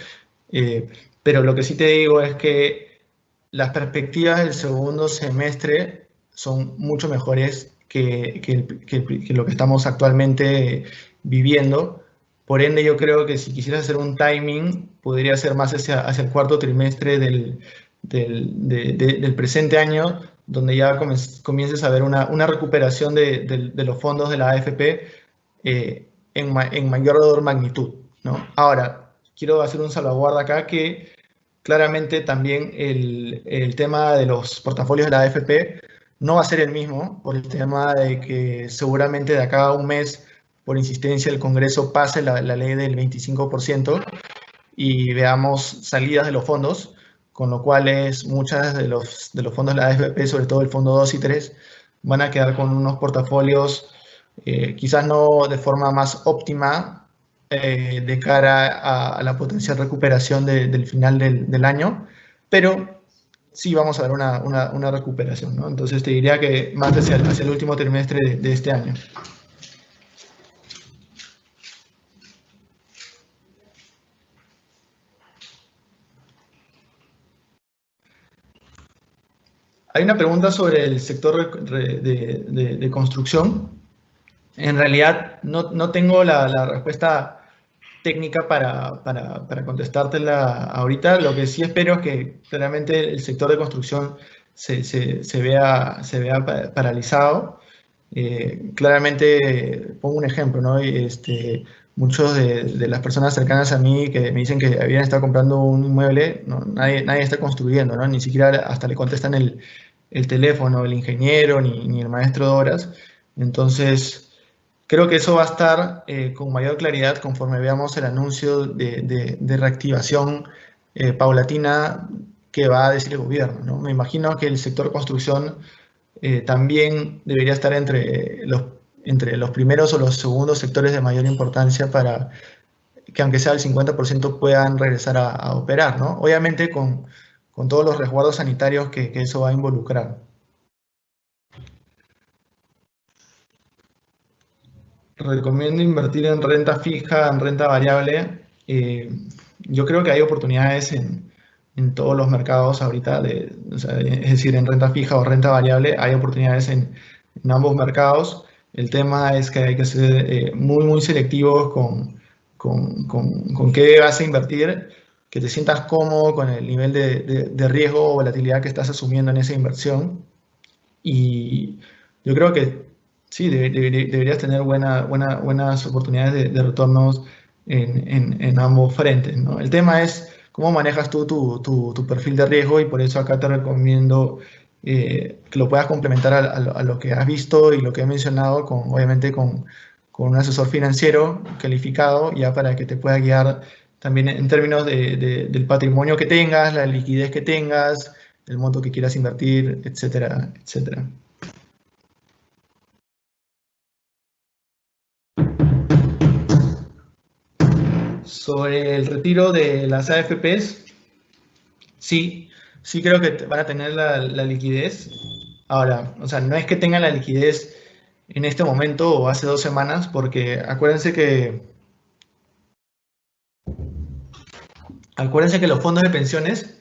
Pero lo que sí te digo es que las perspectivas del segundo semestre son mucho mejores que lo que estamos actualmente viviendo. Por ende, yo creo que si quisieras hacer un timing, podría ser más hacia el cuarto trimestre del presente año, donde ya comiences a ver una recuperación de los fondos de la AFP en mayor magnitud, ¿no? Ahora, quiero hacer un salvaguarda acá que claramente también el tema de los portafolios de la AFP no va a ser el mismo, por el tema de que seguramente de acá a un mes, por insistencia del Congreso, pase la ley del 25% y veamos salidas de los fondos, con lo cual muchas de los fondos de la AFP, sobre todo el fondo 2 y 3, van a quedar con unos portafolios quizás no de forma más óptima de cara a la potencial recuperación del final del año, pero sí vamos a ver una recuperación, ¿no? Entonces te diría que más hacia el último trimestre de este año. Hay una pregunta sobre el sector de construcción. En realidad no tengo la respuesta técnica para contestártela ahorita. Lo que sí espero es que claramente el sector de construcción se vea paralizado. Claramente, pongo un ejemplo, ¿no? Muchos de las personas cercanas a mí que me dicen que habían estado comprando un inmueble, no, nadie está construyendo, ¿no? Ni siquiera hasta le contestan el teléfono, el ingeniero, ni el maestro de obras. Entonces, creo que eso va a estar con mayor claridad conforme veamos el anuncio de reactivación paulatina que va a decir el gobierno, ¿no? Me imagino que el sector construcción también debería estar entre los primeros o los segundos sectores de mayor importancia para que, aunque sea el 50%, puedan regresar a operar, ¿no? Obviamente con todos los resguardos sanitarios que eso va a involucrar. Recomiendo invertir en renta fija, en renta variable. Yo creo que hay oportunidades en todos los mercados ahorita, o sea, es decir, en renta fija o renta variable, hay oportunidades en ambos mercados. El tema es que hay que ser muy selectivos con qué vas a invertir, que te sientas cómodo con el nivel de riesgo o volatilidad que estás asumiendo en esa inversión. Y yo creo que sí, deberías tener buenas oportunidades de retornos en ambos frentes, ¿no? El tema es cómo manejas tú tu perfil de riesgo y por eso acá te recomiendo que lo puedas complementar a lo que has visto y lo que he mencionado, obviamente con un asesor financiero calificado, ya para que te pueda guiar también en términos del patrimonio que tengas, la liquidez que tengas, el monto que quieras invertir, etcétera, etcétera. Sobre el retiro de las AFPs, sí, sí creo que van a tener la liquidez. Ahora, o sea, no es que tengan la liquidez en este momento o hace 2 semanas, porque acuérdense que los fondos de pensiones,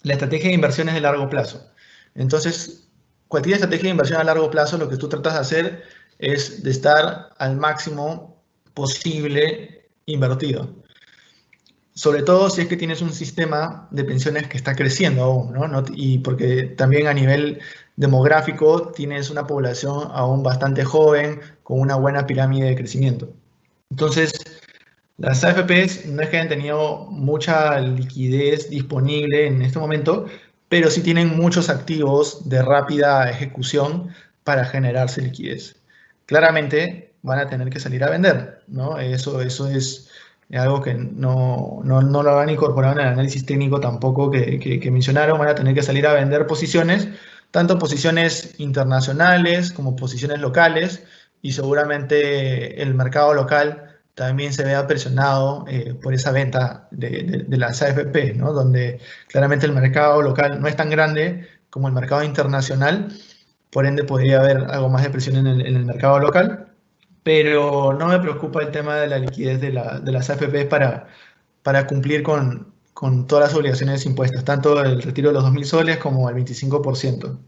la estrategia de inversión es de largo plazo. Entonces, cualquier estrategia de inversión a largo plazo, lo que tú tratas de hacer es de estar al máximo posible invertido. Sobre todo si es que tienes un sistema de pensiones que está creciendo aún, ¿no? Y porque también a nivel demográfico tienes una población aún bastante joven con una buena pirámide de crecimiento. Entonces, las AFPs no es que hayan tenido mucha liquidez disponible en este momento, pero sí tienen muchos activos de rápida ejecución para generarse liquidez. Claramente van a tener que salir a vender, ¿no? Eso es algo que no lo han incorporado en el análisis técnico tampoco que mencionaron. Van a tener que salir a vender posiciones, tanto posiciones internacionales como posiciones locales, y seguramente el mercado local también se vea presionado por esa venta de las AFP, ¿no? Donde claramente el mercado local no es tan grande como el mercado internacional, por ende podría haber algo más de presión en el mercado local, pero no me preocupa el tema de la liquidez de las AFP para cumplir con todas las obligaciones impuestas, tanto el retiro de los 2.000 soles como el 25%.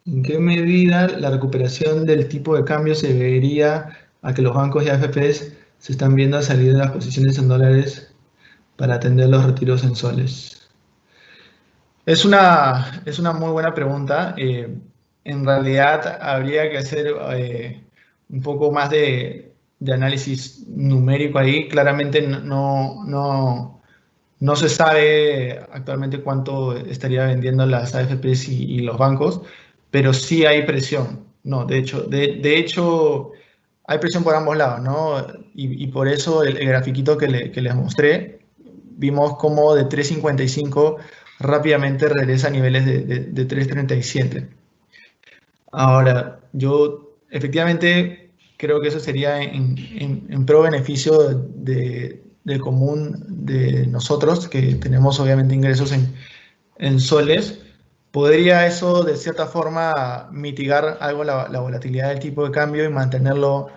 ¿En qué medida la recuperación del tipo de cambio se debería a que los bancos y AFPs se están viendo a salir de las posiciones en dólares para atender los retiros en soles? Es una muy buena pregunta. En realidad habría que hacer un poco más de análisis numérico ahí. Claramente no se sabe actualmente cuánto estaría vendiendo las AFPs y los bancos, pero sí hay presión. No, de hecho, hay presión por ambos lados, ¿no? Y por eso el grafiquito que les mostré, vimos como de 3.55 rápidamente regresa a niveles de 3.37. Ahora, yo efectivamente creo que eso sería en pro beneficio del común de nosotros, que tenemos obviamente ingresos en soles. ¿Podría eso de cierta forma mitigar algo la volatilidad del tipo de cambio y mantenerlo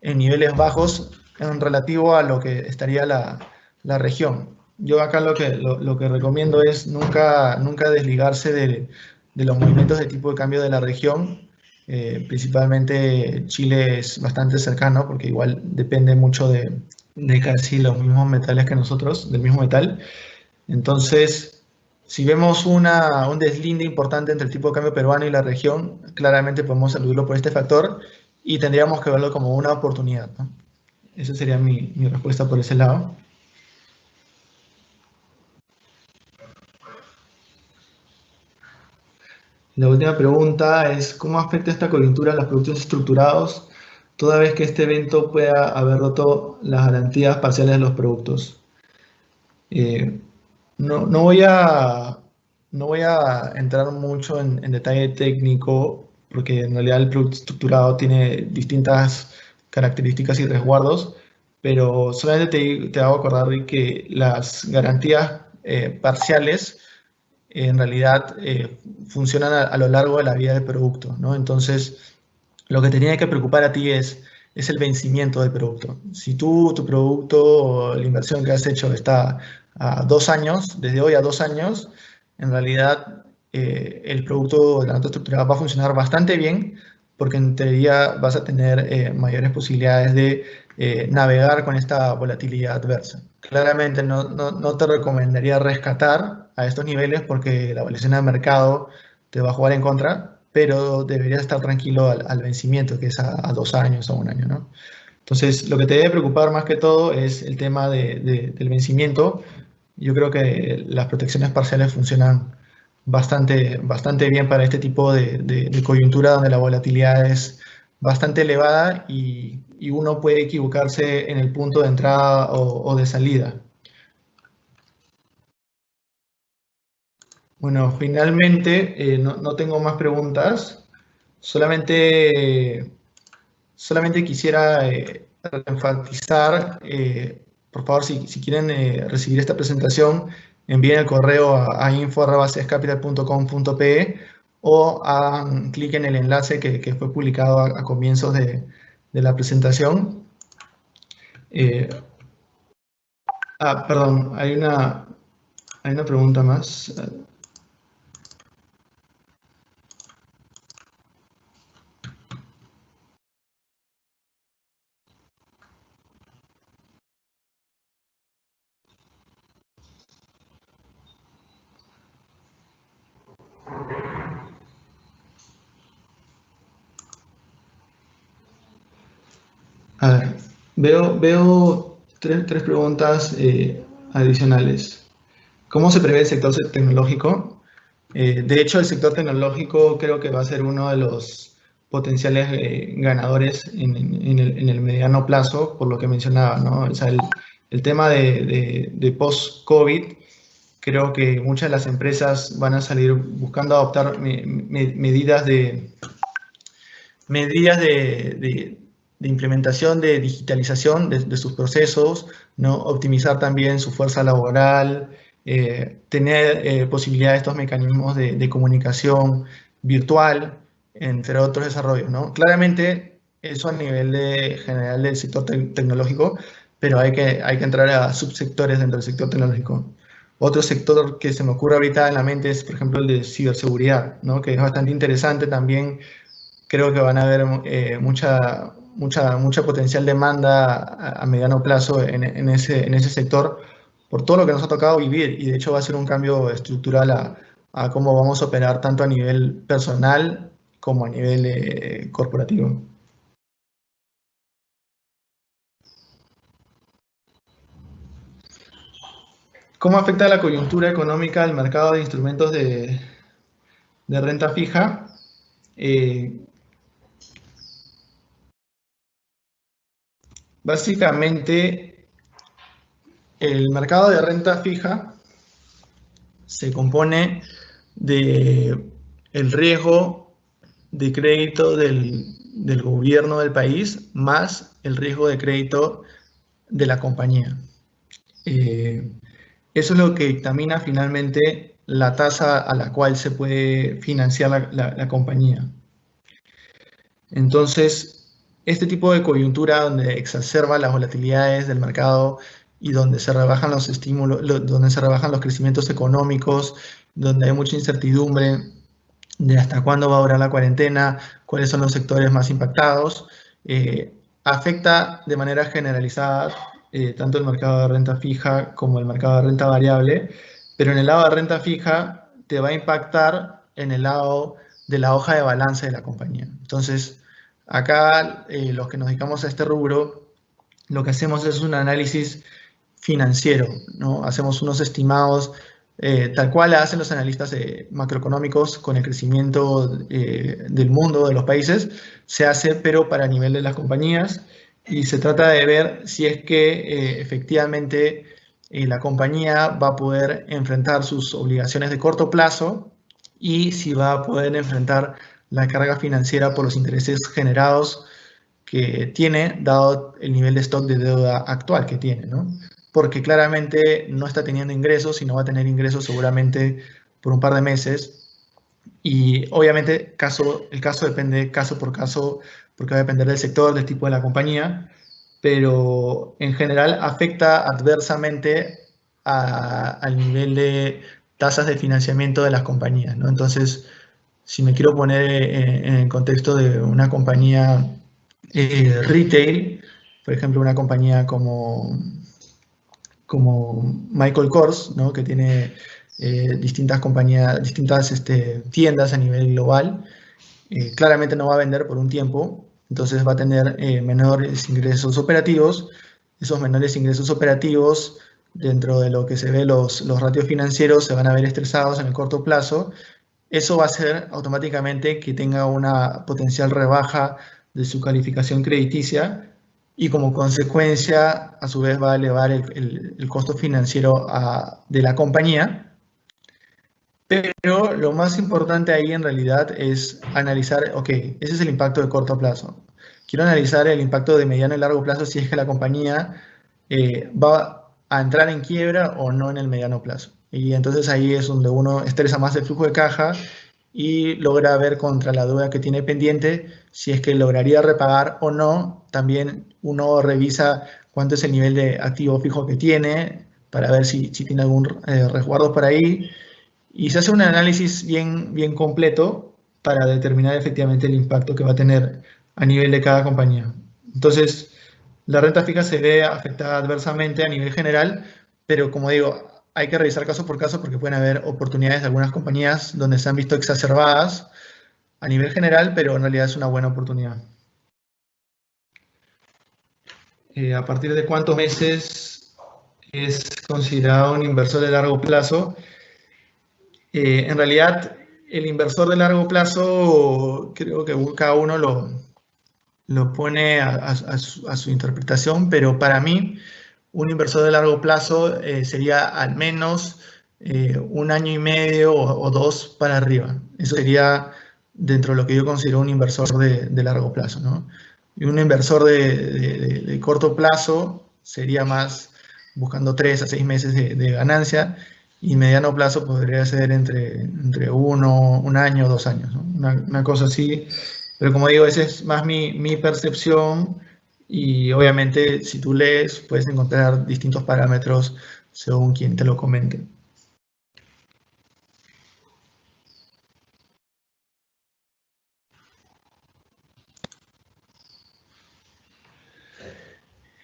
en niveles bajos en relativo a lo que estaría la región? Yo acá lo que recomiendo es nunca desligarse de los movimientos de tipo de cambio de la región. Principalmente Chile es bastante cercano porque igual depende mucho de casi los mismos metales que nosotros, del mismo metal. Entonces, si vemos un deslinde importante entre el tipo de cambio peruano y la región, claramente podemos aludirlo por este factor y tendríamos que verlo como una oportunidad, ¿no? Esa sería mi respuesta por ese lado. La última pregunta es, ¿cómo afecta esta coyuntura a los productos estructurados, toda vez que este evento pueda haber roto las garantías parciales de los productos? Eh, no, no voy a entrar mucho en detalle técnico, porque en realidad el producto estructurado tiene distintas características y resguardos, pero solamente te hago acordar de que las garantías parciales en realidad funcionan a lo largo de la vida del producto, ¿no? Entonces, lo que te tiene que preocupar a ti es el vencimiento del producto. Si tu producto o la inversión que has hecho está a 2 años, desde hoy a 2 años, en realidad el producto de la nota estructurada va a funcionar bastante bien porque en teoría vas a tener mayores posibilidades de navegar con esta volatilidad adversa. Claramente no te recomendaría rescatar a estos niveles porque la evolución del mercado te va a jugar en contra, pero deberías estar tranquilo al vencimiento, que es a 2 años, a un año, ¿no? Entonces, lo que te debe preocupar más que todo es el tema del vencimiento. Yo creo que las protecciones parciales funcionan bastante bien para este tipo de coyuntura donde la volatilidad es bastante elevada y uno puede equivocarse en el punto de entrada o de salida. Bueno, finalmente no tengo más preguntas. Solamente quisiera enfatizar, por favor, si quieren recibir esta presentación, envíen el correo a info@cescapital.com.pe o hagan clic en el enlace que fue publicado a comienzos de la presentación. Eh, perdón, hay una pregunta más. A ver, veo tres preguntas adicionales. ¿Cómo se prevé el sector tecnológico? De hecho, el sector tecnológico creo que va a ser uno de los potenciales ganadores en el mediano plazo, por lo que mencionaba, ¿no? O sea, el tema de post-COVID, creo que muchas de las empresas van a salir buscando adoptar medidas de implementación, de digitalización de sus procesos, ¿no? Optimizar también su fuerza laboral, tener posibilidad de estos mecanismos de comunicación virtual, entre otros desarrollos, ¿no? Claramente, eso a nivel general del sector tecnológico, pero hay que entrar a subsectores dentro del sector tecnológico. Otro sector que se me ocurre ahorita en la mente es, por ejemplo, el de ciberseguridad, ¿no? Que es bastante interesante también. Creo que van a haber mucha potencial demanda a mediano plazo en ese sector por todo lo que nos ha tocado vivir y de hecho va a ser un cambio estructural a cómo vamos a operar tanto a nivel personal como a nivel corporativo. ¿Cómo afecta la coyuntura económica al mercado de instrumentos de renta fija? Eh, Básicamente, el mercado de renta fija se compone de el riesgo de crédito del gobierno del país más el riesgo de crédito de la compañía. Eso es lo que dictamina finalmente la tasa a la cual se puede financiar la compañía. Entonces, este tipo de coyuntura donde exacerba las volatilidades del mercado y donde se rebajan los estímulos, donde se rebajan los crecimientos económicos, donde hay mucha incertidumbre de hasta cuándo va a durar la cuarentena, cuáles son los sectores más impactados, afecta de manera generalizada tanto el mercado de renta fija como el mercado de renta variable, pero en el lado de renta fija te va a impactar en el lado de la hoja de balance de la compañía. Entonces, acá los que nos dedicamos a este rubro, lo que hacemos es un análisis financiero, ¿no? Hacemos unos estimados tal cual hacen los analistas macroeconómicos con el crecimiento del mundo, de los países, se hace pero para nivel de las compañías y se trata de ver si es que efectivamente la compañía va a poder enfrentar sus obligaciones de corto plazo y si va a poder enfrentar la carga financiera por los intereses generados que tiene, dado el nivel de stock de deuda actual que tiene, ¿no? Porque claramente no está teniendo ingresos y no va a tener ingresos seguramente por un par de meses. Y obviamente el caso depende caso por caso, porque va a depender del sector, del tipo de la compañía, pero en general afecta adversamente al nivel de tasas de financiamiento de las compañías, ¿no? Entonces, si me quiero poner en el contexto de una compañía retail, por ejemplo, una compañía como Michael Kors, ¿no? Que tiene distintas compañías, distintas tiendas a nivel global, claramente no va a vender por un tiempo, entonces va a tener menores ingresos operativos. Esos menores ingresos operativos, dentro de lo que se ve los ratios financieros, se van a ver estresados en el corto plazo. Eso va a hacer automáticamente que tenga una potencial rebaja de su calificación crediticia y como consecuencia, a su vez, va a elevar el costo financiero de la compañía. Pero lo más importante ahí en realidad es analizar, ok, ese es el impacto de corto plazo. Quiero analizar el impacto de mediano y largo plazo si es que la compañía va a entrar en quiebra o no en el mediano plazo. Y entonces ahí es donde uno estresa más el flujo de caja y logra ver contra la deuda que tiene pendiente si es que lograría repagar o no. También uno revisa cuánto es el nivel de activo fijo que tiene para ver si tiene algún resguardo por ahí y se hace un análisis bien completo para determinar efectivamente el impacto que va a tener a nivel de cada compañía. Entonces, la renta fija se ve afectada adversamente a nivel general, pero como digo, hay que revisar caso por caso porque pueden haber oportunidades de algunas compañías donde se han visto exacerbadas a nivel general, pero en realidad es una buena oportunidad. ¿A partir de cuántos meses es considerado un inversor de largo plazo? En realidad, el inversor de largo plazo creo que cada uno lo pone a su interpretación, pero para mí un inversor de largo plazo sería al menos 1 año y medio o dos para arriba. Eso sería dentro de lo que yo considero un inversor de largo plazo, ¿no? Y un inversor de corto plazo sería más buscando 3 a 6 meses de ganancia y mediano plazo podría ser entre 1 año o 2 años, ¿no? Una cosa así, pero como digo, esa es más mi percepción y obviamente si tú lees puedes encontrar distintos parámetros según quien te lo comente.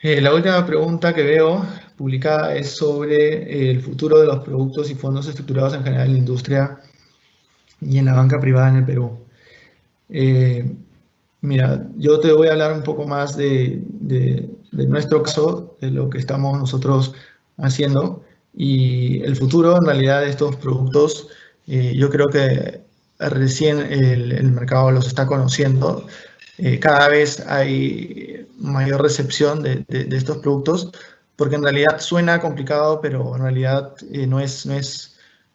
La última pregunta que veo publicada es sobre el futuro de los productos y fondos estructurados en general en la industria y en la banca privada en el Perú. Eh, Mira, yo te voy a hablar un poco más de nuestro caso, de lo que estamos nosotros haciendo y el futuro en realidad de estos productos. Yo creo que recién el mercado los está conociendo. Cada vez hay mayor recepción de estos productos porque en realidad suena complicado, pero en realidad no es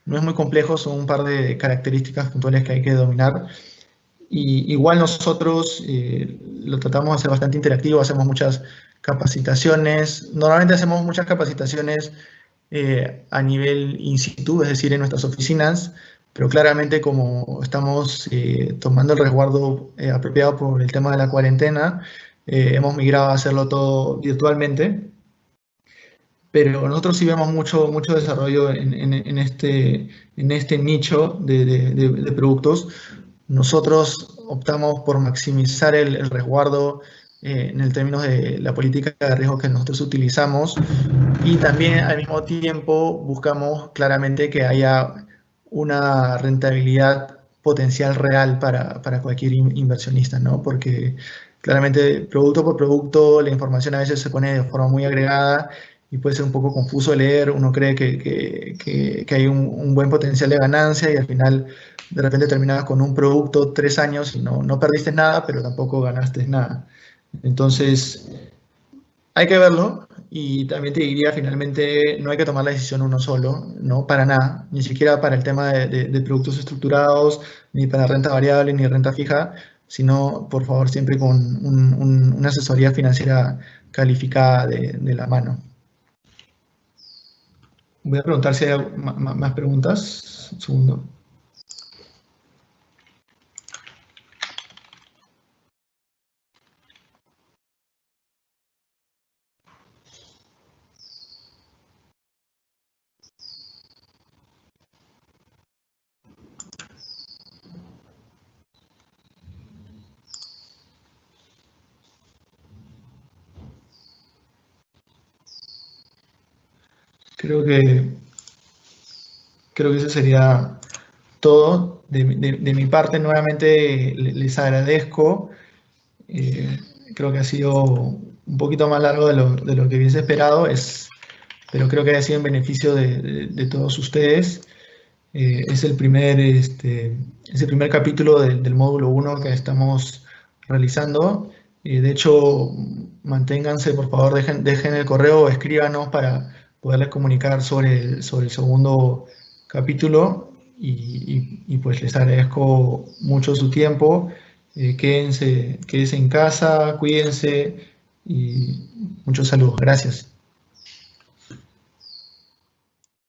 muy complejo, son un par de características puntuales que hay que dominar. Y igual nosotros lo tratamos de hacer bastante interactivo, hacemos muchas capacitaciones. Normalmente hacemos muchas capacitaciones a nivel in situ, es decir, en nuestras oficinas, pero claramente como estamos tomando el resguardo apropiado por el tema de la cuarentena, hemos migrado a hacerlo todo virtualmente. Pero nosotros sí vemos mucho desarrollo en este nicho de productos. Nosotros optamos por maximizar el resguardo en el término de la política de riesgo que nosotros utilizamos y también al mismo tiempo buscamos claramente que haya una rentabilidad potencial real para cualquier inversionista, ¿no? Porque claramente producto por producto la información a veces se pone de forma muy agregada y puede ser un poco confuso leer, uno cree que hay un buen potencial de ganancia y al final de repente terminas con un producto 3 años y no perdiste nada, pero tampoco ganaste nada. Entonces, hay que verlo y también te diría, finalmente, no hay que tomar la decisión uno solo, no para nada, ni siquiera para el tema de productos estructurados, ni para renta variable, ni renta fija, sino, por favor, siempre con una asesoría financiera calificada de la mano. Voy a preguntar si hay más preguntas. Un segundo. Creo que, creo que eso sería todo. De mi parte, nuevamente les agradezco. Eh, Creo que ha sido un poquito más largo de lo que hubiese esperado, pero creo que ha sido en beneficio de todos ustedes. Es el primer capítulo del módulo 1 que estamos realizando. De hecho, manténganse, por favor, dejen el correo o escríbanos para poderles comunicar sobre el segundo capítulo. Pues les agradezco mucho su tiempo. Quédense en casa, cuídense y muchos saludos. Gracias.